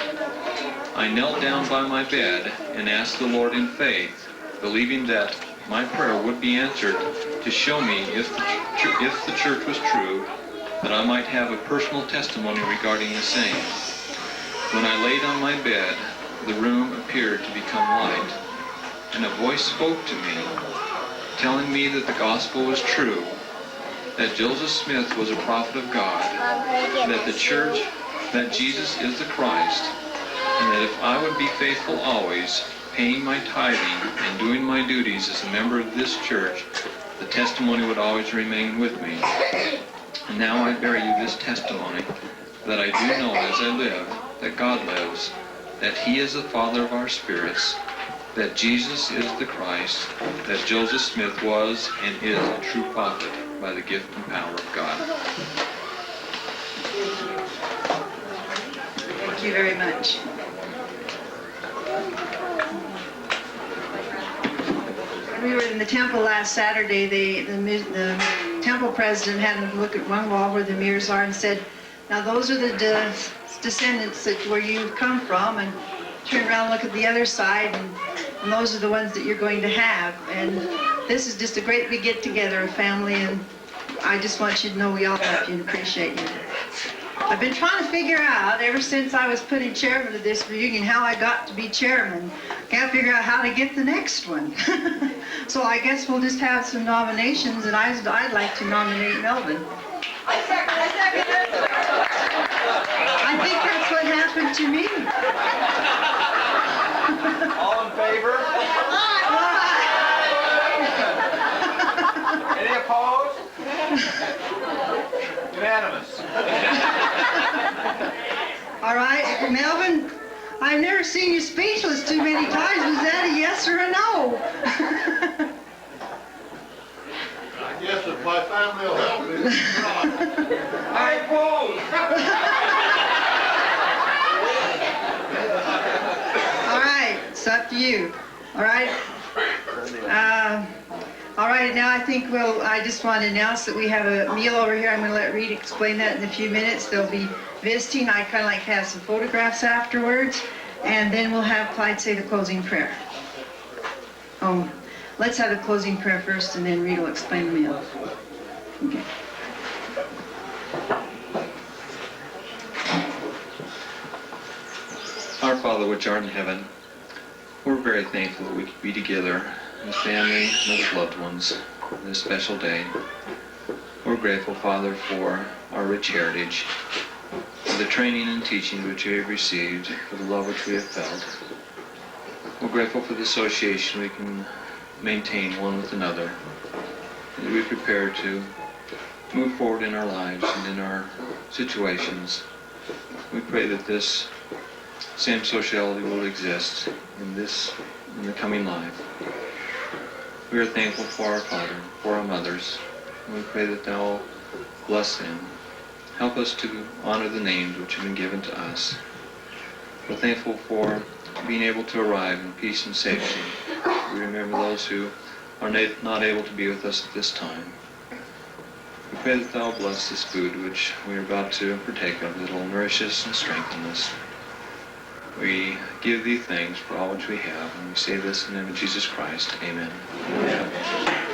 I knelt down by my bed and asked the Lord in faith, believing that my prayer would be answered, to show me if the church was true, that I might have a personal testimony regarding the same. When I laid on my bed, the room appeared to become light, and a voice spoke to me, telling me that the gospel was true, that Joseph Smith was a prophet of God, that the church, that Jesus is the Christ, and that if I would be faithful always, paying my tithing and doing my duties as a member of this church, the testimony would always remain with me. And now I bear you this testimony, that I do know as I live, that God lives, that He is the Father of our spirits, that Jesus is the Christ, that Joseph Smith was and is a true prophet by the gift and power of God. Thank you very much. When we were in the temple last Saturday, the temple president had a look at one wall where the mirrors are and said, now those are the descendants where you've come from, and turn around and look at the other side, and those are the ones that you're going to have. And this is just a great big get-together of family, and I just want you to know we all love you and appreciate you. I've been trying to figure out, ever since I was put in chairman of this reunion, how I got to be chairman. Can't figure out how to get the next one. So I guess we'll just have some nominations, and I'd like to nominate Melvin. I think that's what happened to me. All in favor? Any opposed? Unanimous. All right, Melvin, I've never seen you speechless too many times. Was that a yes or a no? I guess if my family will help me. I oppose. All right, it's up to you. All right. All right, now I think I just want to announce that we have a meal over here. I'm going to let Reed explain that in a few minutes. They'll be visiting. I kind of like to have some photographs afterwards. And then we'll have Clyde say the closing prayer. Oh, let's have the closing prayer first, and then Reed will explain the meal. Okay. Our Father which art in heaven, we're very thankful that we could be together as family and as loved ones on this special day. We're grateful, Father, for our rich heritage, for the training and teaching which we have received, for the love which we have felt. We're grateful for the association we can maintain one with another, and we prepare to move forward in our lives and in our situations. We pray that this same sociality will exist in the coming life. We are thankful for our Father, for our mothers, and we pray that Thou will bless them. Help us to honor the names which have been given to us. We're thankful for being able to arrive in peace and safety. We remember those who are not able to be with us at this time. We pray that Thou bless this food which we are about to partake of, that will nourish us and strengthen us. We give Thee thanks for all which we have, and we say this in the name of Jesus Christ. Amen. Amen.